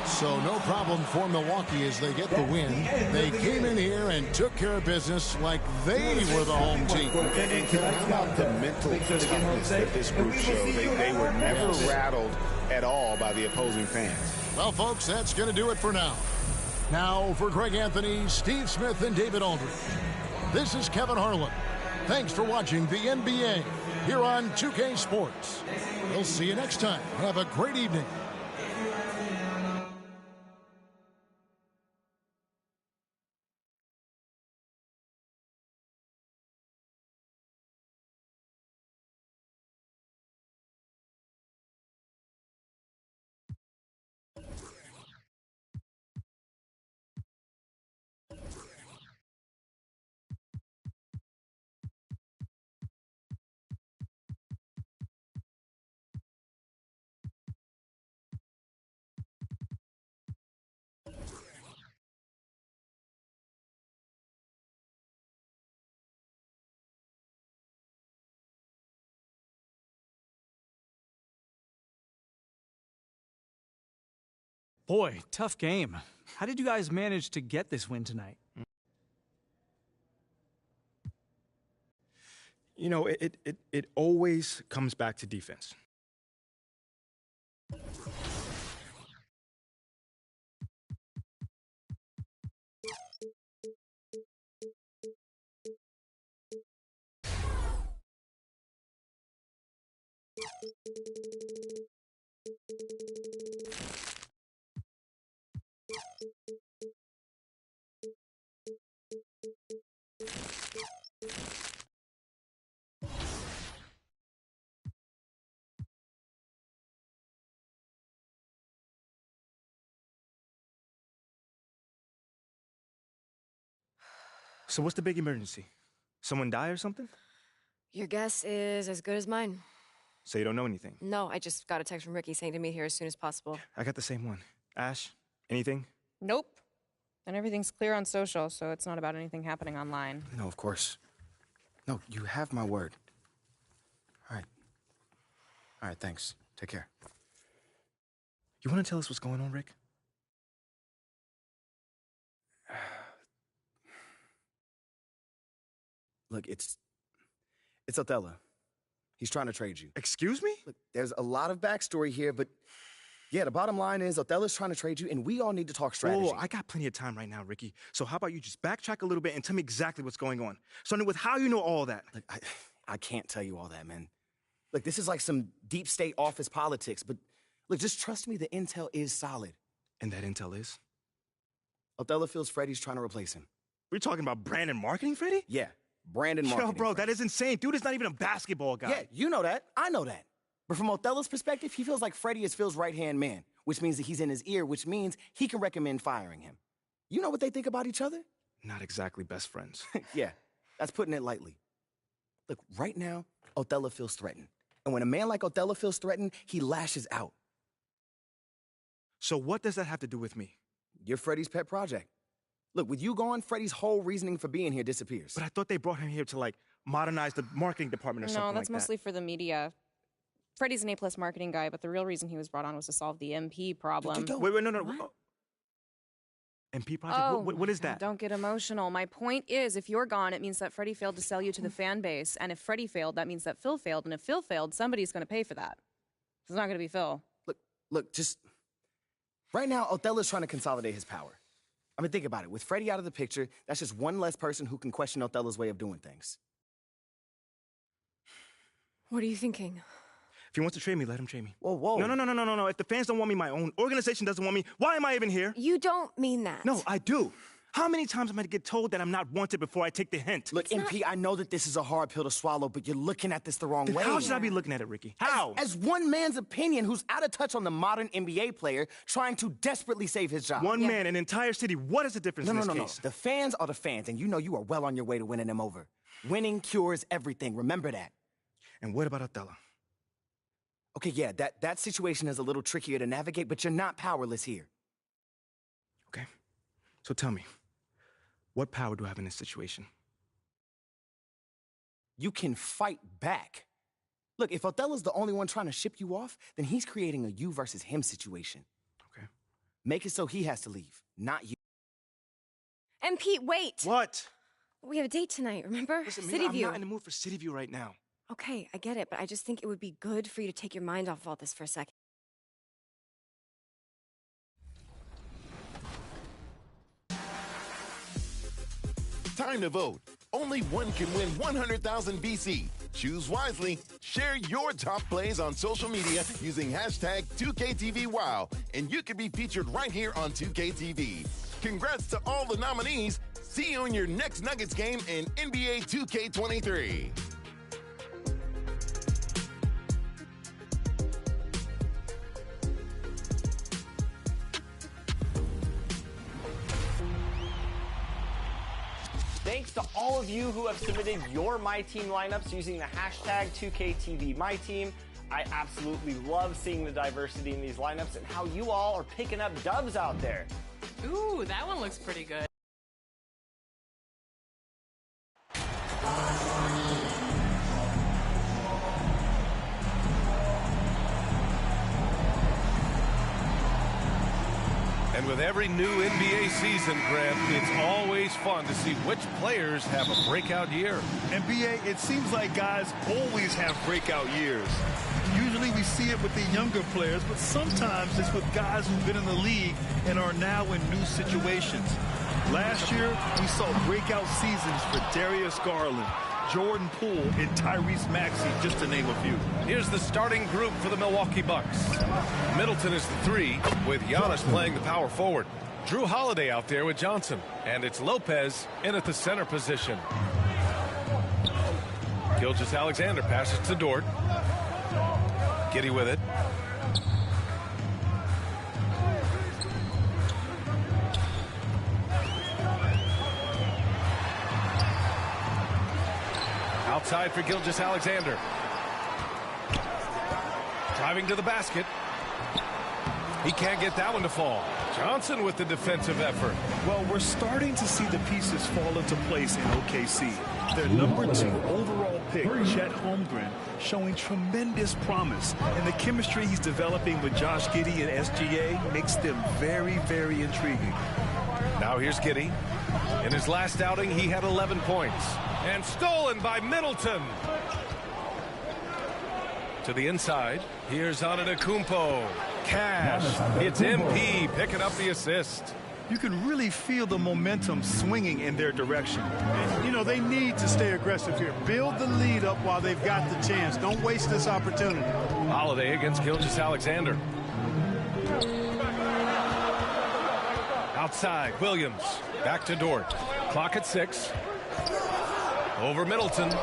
So no problem for Milwaukee as they get the win. They came in here and took care of business like they were the home team. And how about the mental toughness that this group showed? They were never rattled at all by the opposing fans. Well, folks, that's going to do it for now. Now, for Greg Anthony, Steve Smith, and David Aldridge, this is Kevin Harlan. Thanks for watching the NBA here on 2K Sports. We'll see you next time. Have a great evening. Boy, tough game. How did you guys manage to get this win tonight? You know, it always comes back to defense. So what's the big emergency? Someone die or something? Your guess is as good as mine. So you don't know anything? No, I just got a text from Ricky saying to meet here as soon as possible. I got the same one. Ash, anything? Nope. And everything's clear on social, so it's not about anything happening online. No, of course. No, you have my word. All right. All right, thanks. Take care. You want to tell us what's going on, Rick? Look, it's Othello. He's trying to trade you. Excuse me? Look, there's a lot of backstory here, but yeah, the bottom line is Othello's trying to trade you, and we all need to talk strategy. Whoa, I got plenty of time right now, Ricky. So how about you just backtrack a little bit and tell me exactly what's going on? Starting with how you know all that. Look, I can't tell you all that, man. Look, this is like some deep state office politics, but look, just trust me, the intel is solid. And that intel is? Othello feels Freddie's trying to replace him. We're talking about brand and marketing, Freddie? Yeah, brand and marketing. Yo, bro, that is insane. Dude is not even a basketball guy. Yeah, you know that. I know that. But from Othello's perspective, he feels like Freddie is Phil's right-hand man, which means that he's in his ear, which means he can recommend firing him. You know what they think about each other? Not exactly best friends. Yeah, that's putting it lightly. Look, right now, Othello feels threatened. And when a man like Othello feels threatened, he lashes out. So what does that have to do with me? You're Freddie's pet project. Look, with you gone, Freddie's whole reasoning for being here disappears. But I thought they brought him here to, like, modernize the marketing department or something like that. No, that's mostly for the media. Freddie's an A-plus marketing guy, but the real reason he was brought on was to solve the MP problem. Wait, no. What? MP project? Oh, what is that? Don't get emotional. My point is, if you're gone, it means that Freddie failed to sell you to the fan base. And if Freddie failed, that means that Phil failed. And if Phil failed, somebody's going to pay for that. It's not going to be Phil. Look, just... Right now, Othello's trying to consolidate his power. I mean, think about it. With Freddie out of the picture, that's just one less person who can question Othello's way of doing things. What are you thinking? If he wants to trade me, let him trade me. Whoa. No. If the fans don't want me, my own organization doesn't want me, why am I even here? You don't mean that. No, I do. How many times am I to get told that I'm not wanted before I take the hint? Look, MP, I know that this is a hard pill to swallow, but you're looking at this the wrong way. How should I be looking at it, Ricky? How? As one man's opinion who's out of touch on the modern NBA player trying to desperately save his job. One man, an entire city. What is the difference in this case? No. The fans are the fans, and you know you are well on your way to winning them over. Winning cures everything. Remember that. And what about Othello? Okay, yeah, that situation is a little trickier to navigate, but you're not powerless here. Okay. So tell me, what power do I have in this situation? You can fight back. Look, if Othello's the only one trying to ship you off, then he's creating a you versus him situation. Okay. Make it so he has to leave, not you. And Pete, wait! What? We have a date tonight, remember? Listen, City I'm View. not in the mood for City View right now. Okay, I get it, but I just think it would be good for you to take your mind off all this for a second. Time to vote. Only one can win 100,000 BC. Choose wisely. Share your top plays on social media using hashtag 2KTVWow, and you can be featured right here on 2KTV. Congrats to all the nominees. See you in your next Nuggets game in NBA 2K23. Thanks to all of you who have submitted your My Team lineups using the hashtag 2KTVMyTeam. I absolutely love seeing the diversity in these lineups and how you all are picking up dubs out there. Ooh, that one looks pretty good. And with every new NBA season, Grant, it's always fun to see which players have a breakout year. NBA, it seems like guys always have breakout years. Usually we see it with the younger players, but sometimes it's with guys who've been in the league and are now in new situations. Last year, we saw breakout seasons for Darius Garland, Jordan Poole, and Tyrese Maxey, just to name a few. Here's the starting group for the Milwaukee Bucks. Middleton is the 3, with Giannis playing the power forward. Drew Holiday out there with Johnson, and it's Lopez in at the center position. Gilgeous-Alexander passes to Dort. Giddey with it. Outside for Gilgeous-Alexander. Driving to the basket. He can't get that one to fall. Johnson with the defensive effort. Well, we're starting to see the pieces fall into place in OKC. Their #2 overall pick, Chet Holmgren, showing tremendous promise. And the chemistry he's developing with Josh Giddey and SGA makes them very, very intriguing. Now here's Giddey. In his last outing, he had 11 points. And stolen by Middleton. To the inside. Here's Antetokounmpo. Cash. It's MP picking up the assist. You can really feel the momentum swinging in their direction. And, you know, they need to stay aggressive here. Build the lead up while they've got the chance. Don't waste this opportunity. Holiday against Gilgeous-Alexander. Outside, Williams. Back to Dort. Clock at 6. Over Middleton.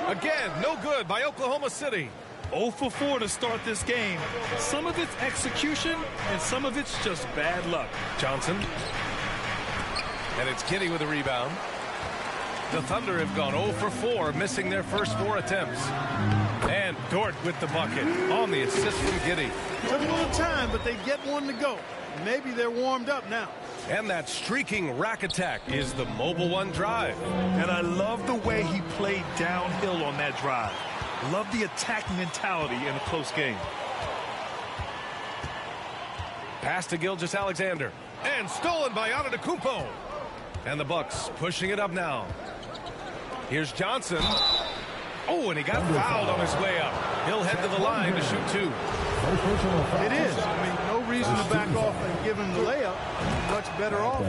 Again, no good by Oklahoma City. 0 for 4 to start this game. Some of it's execution, and some of it's just bad luck. Johnson. And it's Giddey with a rebound. The Thunder have gone 0 for 4, missing their first 4 attempts. And Dort with the bucket on the assist from Giddey. Took a little time, but they get one to go. Maybe they're warmed up now. And that streaking rack attack is the Mobile One drive. And I love the way he played downhill on that drive. Love the attack mentality in a close game. Pass to Gilgeous-Alexander. And stolen by Antetokounmpo. And the Bucks pushing it up now. Here's Johnson. Oh, and he got fouled on his way up. He'll head to the line to shoot 2. It is. I mean, no reason to back off and give him the layup. Much better off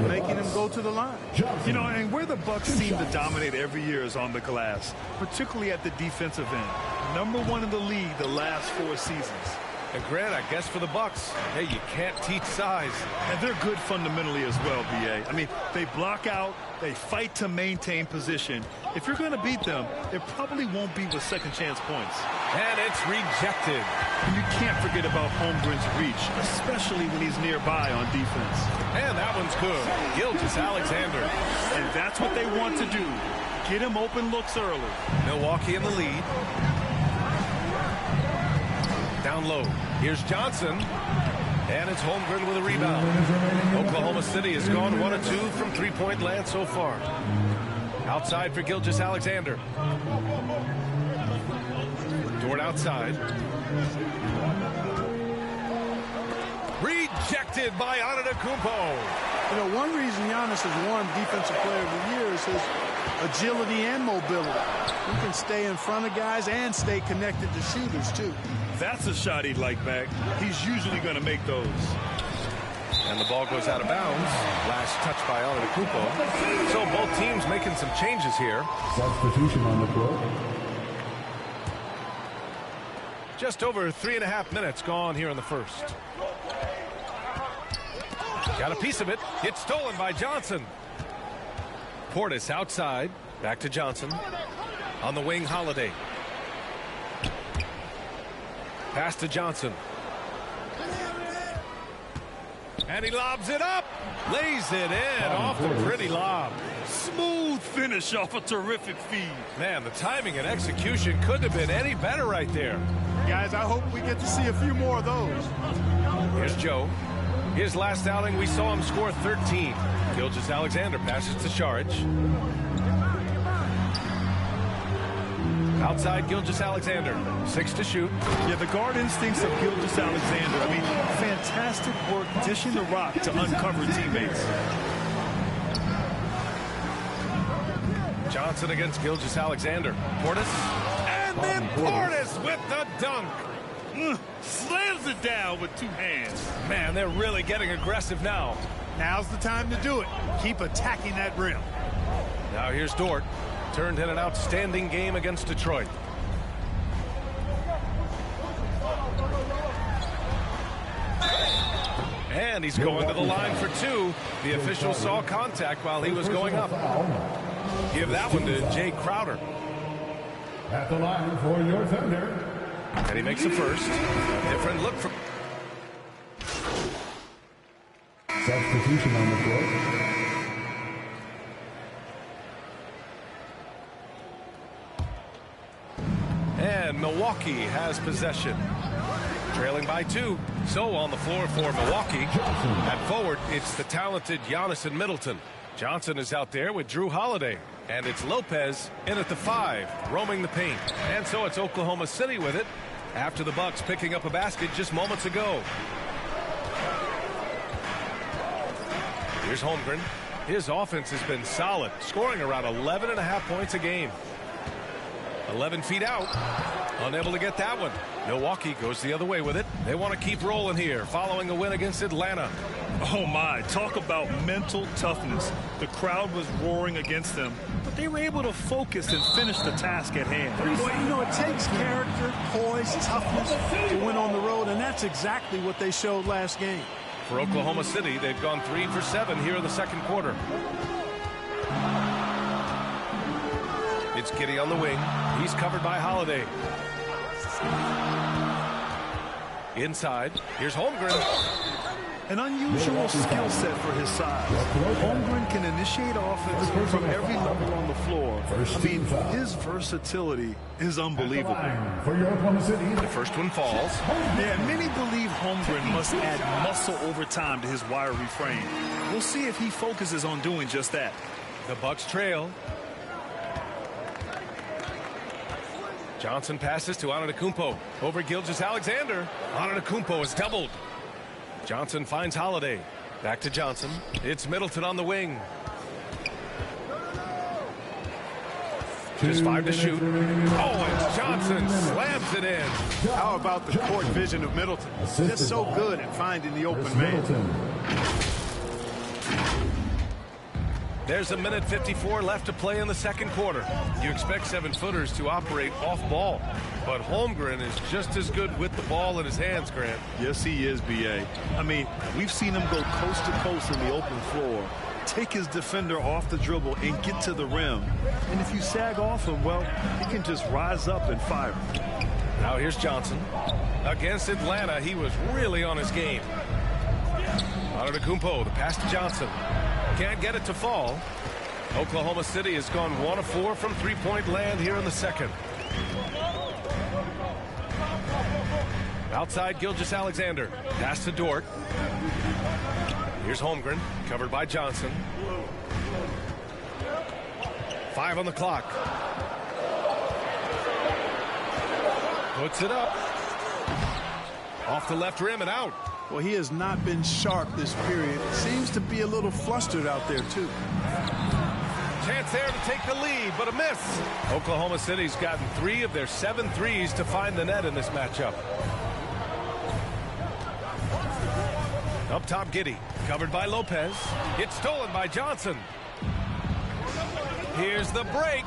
making him go to the line. You know, and where the Bucks seem to dominate every year is on the glass, particularly at the defensive end. #1 in the league the last 4 seasons. And Grant, I guess for the Bucks, hey, you can't teach size. And they're good fundamentally as well, B.A. I mean, they block out, they fight to maintain position. If you're going to beat them, it probably won't be with second chance points. And it's rejected. And you can't forget about Holmgren's reach, especially when he's nearby on defense. And that one's good. Gilgeous-Alexander. And that's what they want to do. Get him open looks early. Milwaukee in the lead. Down low. Here's Johnson. And it's Holmgren with a rebound. Oklahoma City has gone 1 of 2 from three-point land so far. Outside for Gilgeous-Alexander. Dort outside. Rejected by Antetokounmpo. You know, one reason Giannis has won Defensive Player of the Year is his agility and mobility. He can stay in front of guys and stay connected to shooters, too. That's a shot he'd like back. He's usually going to make those. And the ball goes out of bounds. Last touch by Antetokounmpo. So both teams making some changes here. Substitution on the court. Just over 3.5 minutes gone here in the first. Got a piece of it. It's stolen by Johnson. Portis outside. Back to Johnson. On the wing, Holiday. Pass to Johnson. And he lobs it up. Lays it in off the pretty lob. Smooth finish off a terrific feed. Man, the timing and execution couldn't have been any better right there. Guys, I hope we get to see a few more of those. Here's Joe. His last outing, we saw him score 13. Gilgeous-Alexander passes to Saric. Outside Gilgeous-Alexander. 6 to shoot. Yeah, the guard instincts of Gilgeous-Alexander. I mean, fantastic work dishing the rock to uncover teammates. Johnson against Gilgeous-Alexander. Portis. And then Portis with the dunk. Slams it down with 2 hands. Man, they're really getting aggressive now. Now's the time to do it. Keep attacking that rim. Now here's Dort. Turned in an outstanding game against Detroit. And he's going to the line for 2. The official saw contact while he was going up. Give that one to Jay Crowder. At the line for your Thunder. And he makes the first. A different look for... Substitution on the court. And Milwaukee Milwaukee has possession. Trailing by 2. So on the floor for Milwaukee. At forward, it's the talented Giannis and Middleton. Johnson is out there with Drew Holiday. And it's Lopez in at the 5, roaming the paint. And so it's Oklahoma City with it after the Bucks picking up a basket just moments ago. Here's Holmgren. His offense has been solid, scoring around 11.5 points a game. 11 feet out. Unable to get that one. Milwaukee goes the other way with it. They want to keep rolling here following a win against Atlanta. Oh my, talk about mental toughness. The crowd was roaring against them, but they were able to focus and finish the task at hand. Well, you know, it takes character, poise, toughness to win on the road, and that's exactly what they showed last game. For Oklahoma City, they've gone 3 for 7 here in the second quarter. It's Giddey on the wing. He's covered by Holiday. Inside, here's Holmgren. An unusual skill set for his size. Holmgren can initiate offense from every level on the floor. I mean, his versatility is unbelievable. The first one falls. Yeah, many believe Holmgren must add muscle over time to his wiry frame. We'll see if he focuses on doing just that. The Bucks trail. Johnson passes to Antetokounmpo. Over Gilgeous-Alexander. Antetokounmpo is doubled. Johnson finds Holiday. Back to Johnson. It's Middleton on the wing. Just 5 to shoot. Oh, and Johnson slams it in. How about the court vision of Middleton? Just so good at finding the open man. There's 1:54 left to play in the second quarter. You expect 7-footers to operate off ball, but Holmgren is just as good with the ball in his hands, Grant. Yes, he is, B.A. I mean, we've seen him go coast to coast in the open floor, take his defender off the dribble and get to the rim. And if you sag off him, well, he can just rise up and fire. Now here's Johnson. Against Atlanta, he was really on his game. Antetokounmpo, the pass to Johnson. Can't get it to fall. Oklahoma City has gone 1 of 4 from three-point land here in the second. Outside Gilgeous-Alexander. Pass to Dort. Here's Holmgren, covered by Johnson. 5 on the clock. Puts it up. Off the left rim and out. Well, he has not been sharp this period. Seems to be a little flustered out there, too. Chance there to take the lead, but a miss. Oklahoma City's gotten 3 of their 7 threes to find the net in this matchup. Up top, Giddey, covered by Lopez. It's stolen by Johnson. Here's the break.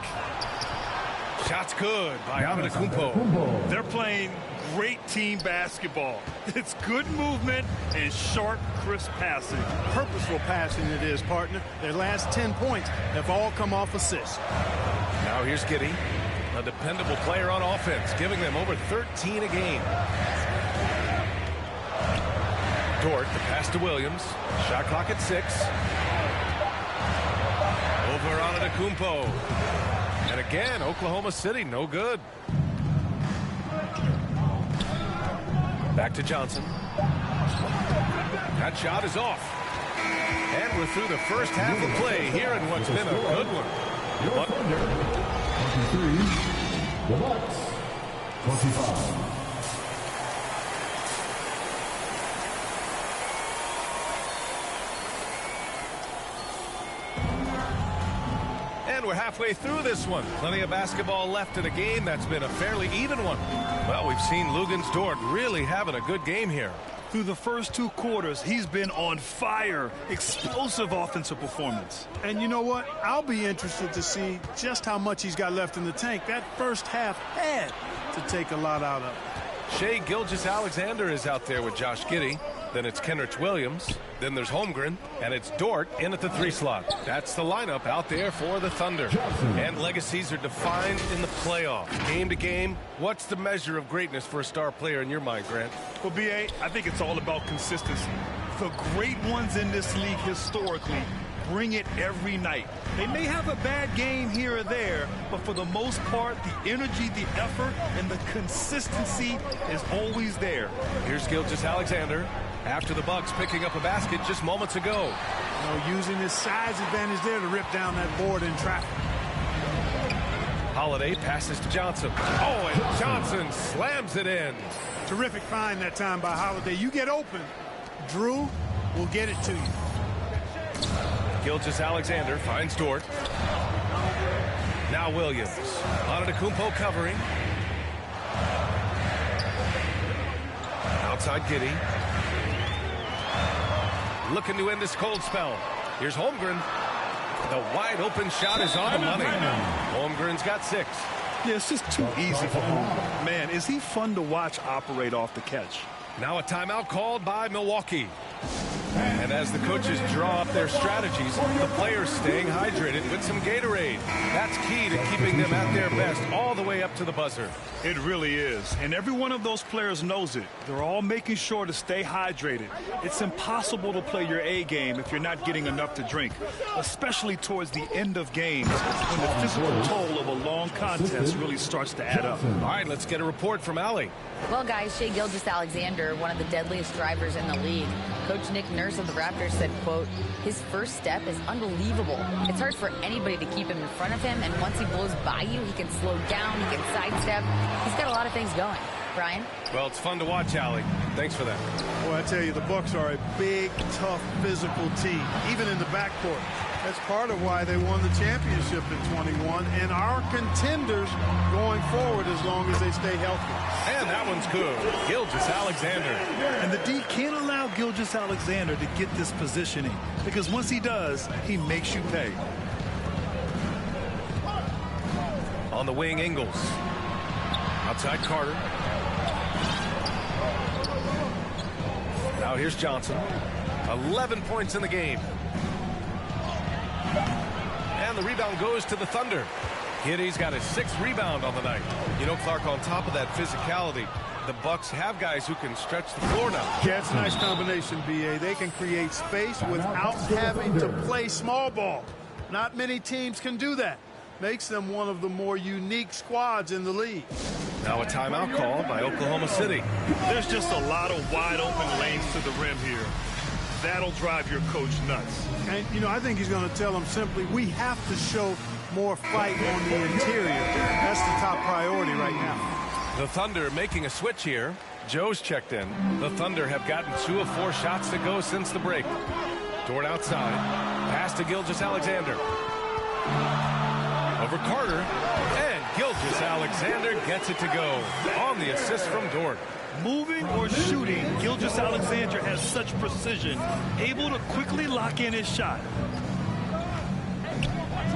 Shot's good by Antetokounmpo. They're playing great team basketball. It's good movement and sharp, crisp passing. Purposeful passing it is, partner. Their last 10 points have all come off assists. Now here's Giddey, a dependable player on offense, giving them over 13 a game. Dort, the pass to Williams. Shot clock at 6. Over Antetokounmpo. And again, Oklahoma City, no good. Back to Johnson. That shot is off. And we're through the first half of play here in what's been a good one. Your thunder, 23. The Bucks, 25. And we're halfway through this one. Plenty of basketball left in a game that's been a fairly even one. Well, we've seen Luguentz Dort really having a good game here. Through the first 2 quarters, he's been on fire. Explosive offensive performance. And you know what? I'll be interested to see just how much he's got left in the tank. That first half had to take a lot out of it. Shai Gilgeous-Alexander is out there with Josh Giddey. Then it's Kenrich Williams. Then there's Holmgren. And it's Dort in at the 3 slot. That's the lineup out there for the Thunder. And legacies are defined in the playoffs. Game to game, what's the measure of greatness for a star player in your mind, Grant? Well, B.A., I think it's all about consistency. The great ones in this league historically bring it every night. They may have a bad game here or there, but for the most part, the energy, the effort, and the consistency is always there. Here's Gilgeous-Alexander after the Bucks picking up a basket just moments ago. Using his size advantage there to rip down that board in traffic. Holiday passes to Johnson. Oh, and Johnson slams it in. Terrific find that time by Holiday. You get open, Drew will get it to you. Gilgeous-Alexander finds Dort. Now Williams. Antetokounmpo covering. Outside Giddey. Looking to end this cold spell. Here's Holmgren. The wide open shot is on the money. Holmgren's got 6. Yeah, it's just too easy for him. Man, is he fun to watch operate off the catch. Now a timeout called by Milwaukee. And as the coaches draw up their strategies, the players staying hydrated with some Gatorade. That's key to keeping them at their best all the way up to the buzzer. It really is. And every one of those players knows it. They're all making sure to stay hydrated. It's impossible to play your A game if you're not getting enough to drink, especially towards the end of games when the physical toll of a long contest really starts to add up. All right, let's get a report from Allie. Well, guys, Shai Gilgeous-Alexander, one of the deadliest drivers in the league. Coach Nick Nurse of the Raptors said, quote, his first step is unbelievable. It's hard for anybody to keep him in front of him, and once he blows by you, he can slow down, he can sidestep. He's got a lot of things going. Brian? Well, it's fun to watch, Allie. Thanks for that. Well, I tell you, the Bucks are a big, tough, physical team, even in the backcourt. That's part of why they won the championship in 21 and are contenders going forward as long as they stay healthy. And that one's good. Gilgeous-Alexander. And the D can't allow Gilgeous-Alexander to get this positioning because once he does, he makes you pay. On the wing, Ingles. Outside Carter. Now here's Johnson. 11 points in the game. And the rebound goes to the Thunder. Giddey's got his 6th rebound on the night. You know, Clark, on top of that physicality, the Bucks have guys who can stretch the floor now. Yeah, it's a nice combination, B.A. They can create space without having to play small ball. Not many teams can do that. Makes them one of the more unique squads in the league. Now a timeout called by Oklahoma City. There's just a lot of wide open lanes to the rim here. That'll drive your coach nuts. And, you know, I think he's going to tell them simply, we have to show more fight on the interior. That's the top priority right now. The Thunder making a switch here. Joe's checked in. The Thunder have gotten 2 of 4 shots to go since the break. Dort outside. Pass to Gilgeous-Alexander. Over Carter. And Gilgeous-Alexander gets it to go on the assist from Dort. Moving or shooting, Gilgeous-Alexander has such precision, able to quickly lock in his shot.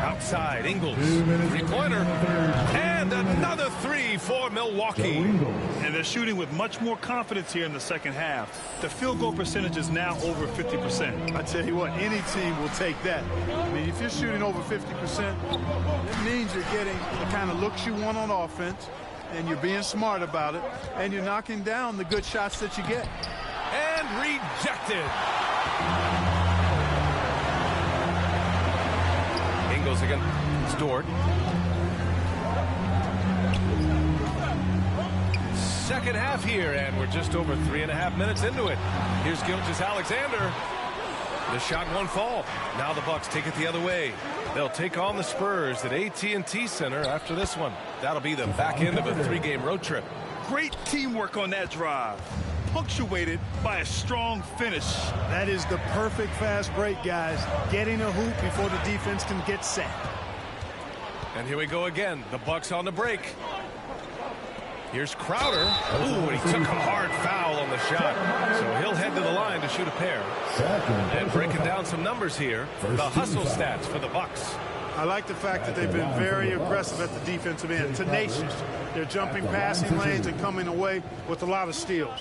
Outside, Ingles. 3-pointer. And another 3 for Milwaukee. And they're shooting with much more confidence here in the second half. The field goal percentage is now over 50%. I tell you what, any team will take that. I mean, if you're shooting over 50%, it means you're getting the kind of looks you want on offense, and you're being smart about it, and you're knocking down the good shots that you get. And rejected. Ingles again. It's Dort. Second half here, and we're just over 3.5 minutes into it. Here's Gilgeous-Alexander. The shot won't fall. Now the Bucks take it the other way. They'll take on the Spurs at AT&T Center after this one. That'll be the back end of a 3-game road trip. Great teamwork on that drive, punctuated by a strong finish. That is the perfect fast break, guys. Getting a hoop before the defense can get set. And here we go again. The Bucks on the break. Here's Crowder. Ooh, and he took a hard foul on the shot. So he'll head to the line to shoot a pair. And breaking down some numbers here, the hustle stats for the Bucks. I like the fact that they've been very aggressive at the defensive end, tenacious. They're jumping passing lanes and coming away with a lot of steals.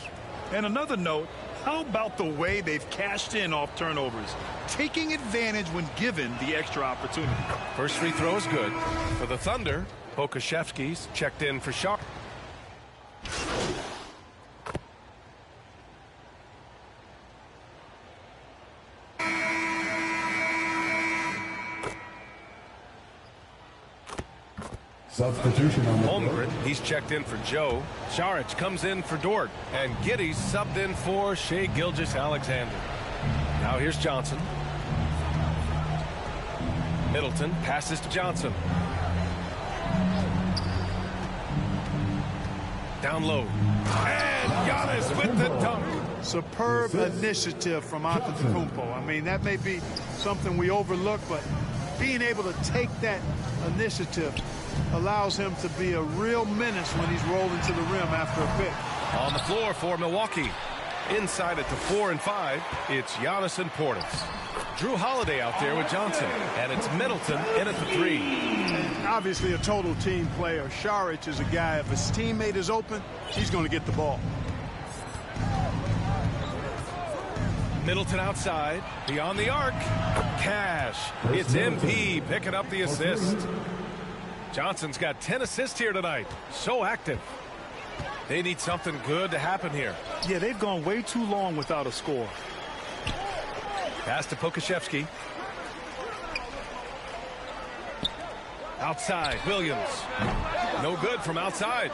And another note, how about the way they've cashed in off turnovers, taking advantage when given the extra opportunity. First free throw is good. For the Thunder, Pokashevsky's checked in for Sharp. Substitution on the Holmgren, he's checked in for Joe. Saric comes in for Dort. And Giddey's subbed in for Shai Gilgeous-Alexander. Now here's Johnson. Middleton passes to Johnson. Down low. And Giannis with the dunk. Superb initiative from Antetokounmpo. I mean, that may be something we overlook, but being able to take that initiative allows him to be a real menace when he's rolling to the rim after a pick. On the floor for Milwaukee. Inside at the 4 and 5, it's Giannis and Portis. Drew Holiday out there with Johnson, and it's Middleton in at the 3. And obviously a total team player. Saric is a guy, if his teammate is open, he's going to get the ball. Middleton outside, beyond the arc. Cash. It's MP picking up the assist. Johnson's got 10 assists here tonight. So active. They need something good to happen here. Yeah, they've gone way too long without a score. Pass to Pokusevski. Outside, Williams. No good from outside.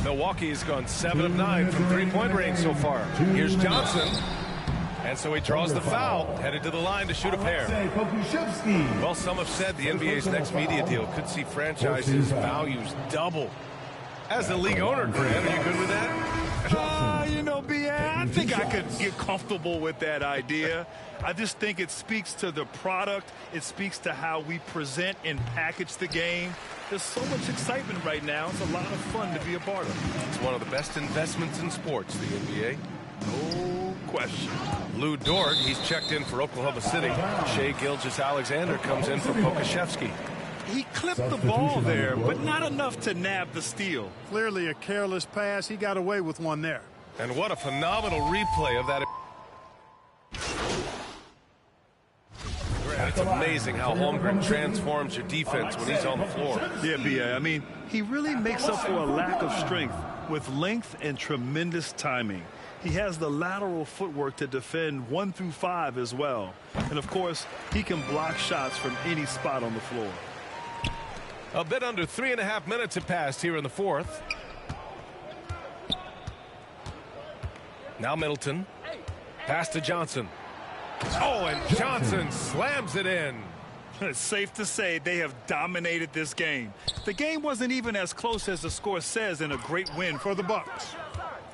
Milwaukee has gone 7 of 9 from three-point range so far. Here's Johnson. And so he draws the foul, headed to the line to shoot a pair. Well, some have said the NBA's next media deal could see franchises' values double. As the league owner, Grant, are you good with that? You know, B.A., I think I could get comfortable with that idea. I just think it speaks to the product. It speaks to how we present and package the game. There's so much excitement right now. It's a lot of fun to be a part of. It's one of the best investments in sports, the NBA. No question. Lou Dort, he's checked in for Oklahoma City. Shai Gilgeous-Alexander comes in for Pokusevski. He clipped the ball there, but not enough to nab the steal. Clearly a careless pass. He got away with one there. And what a phenomenal replay of that. It's amazing how Holmgren transforms your defense when he's on the floor. Yeah, B.A. I mean, he really makes up for a lack of strength with length and tremendous timing. He has the lateral footwork to defend 1 through 5 as well. And, of course, he can block shots from any spot on the floor. A bit under 3.5 minutes have passed here in the fourth. Now Middleton. Pass to Johnson. Oh, and Johnson slams it in. It's safe to say they have dominated this game. The game wasn't even as close as the score says in a great win for the Bucks.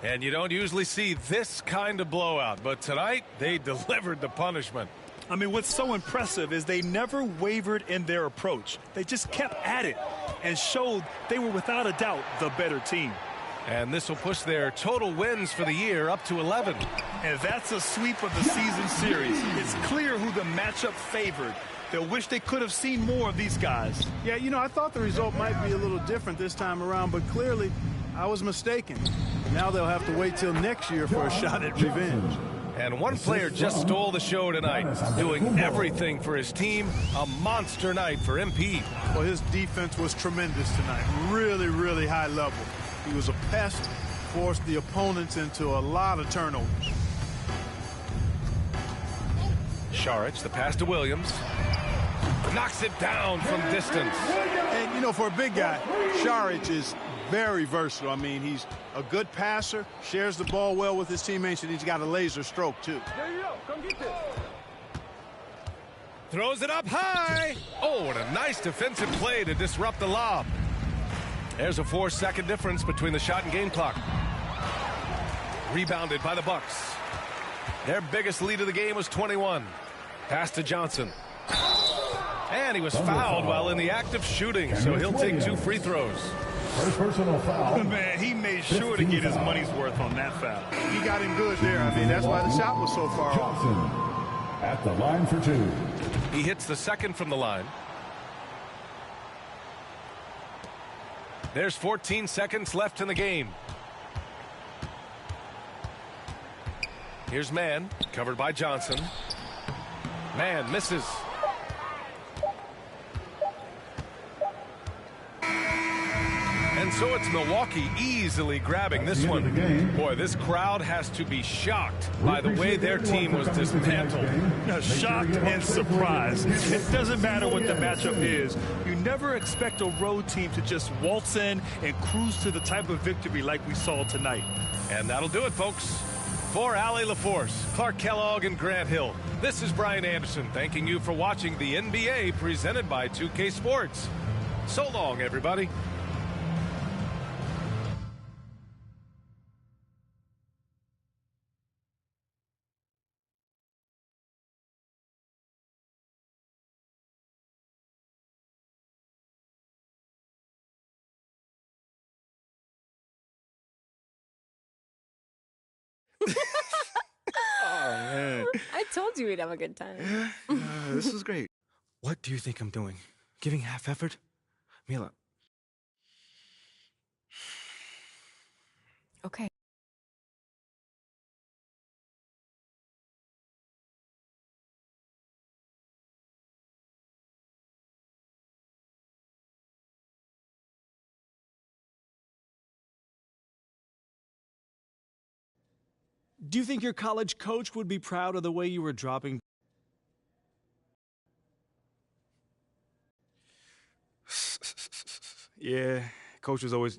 And you don't usually see this kind of blowout, but tonight they delivered the punishment. I mean, what's so impressive is they never wavered in their approach. They just kept at it and showed they were without a doubt the better team. And this will push their total wins for the year up to 11. And that's a sweep of the season series. It's clear who the matchup favored. They'll wish they could have seen more of these guys. Yeah, you know, I thought the result might be a little different this time around, but clearly I was mistaken. Now they'll have to wait till next year for a shot at revenge. And one player just stole the show tonight, doing everything for his team. A monster night for MP. Well, his defense was tremendous tonight. Really, really high level. He was a pest, forced the opponents into a lot of turnovers. Saric, the pass to Williams. Knocks it down from distance. And, you know, for a big guy, Saric is very versatile. I mean, he's a good passer, shares the ball well with his teammates, and he's got a laser stroke, too. There you go. Come get this. Throws it up high. Oh, and a nice defensive play to disrupt the lob. There's a 4-second difference between the shot and game clock. Rebounded by the Bucks. Their biggest lead of the game was 21. Pass to Johnson. And he was fouled while in the act of shooting, so he'll take 2 free throws. First personal foul. Man, he made sure to get his money's worth on that foul. He got him good there. I mean, that's why the shot was so far Johnson off. at the line for 2. He hits the second from the line. There's 14 seconds left in the game. Here's Mann, covered by Johnson. Mann misses. And so it's Milwaukee easily grabbing this one. Boy, this crowd has to be shocked by the way their team was dismantled. Shocked and surprised. It doesn't matter what the matchup is. You never expect a road team to just waltz in and cruise to the type of victory like we saw tonight. And that'll do it, folks. For Allie LaForce, Clark Kellogg, and Grant Hill, this is Brian Anderson thanking you for watching the NBA presented by 2K Sports. So long, everybody. Oh, man. I told you we'd have a good time. This was great. What do you think I'm doing? Giving half effort? Mila. Okay. Do you think your college coach would be proud of the way you were dropping? Yeah, coach was always...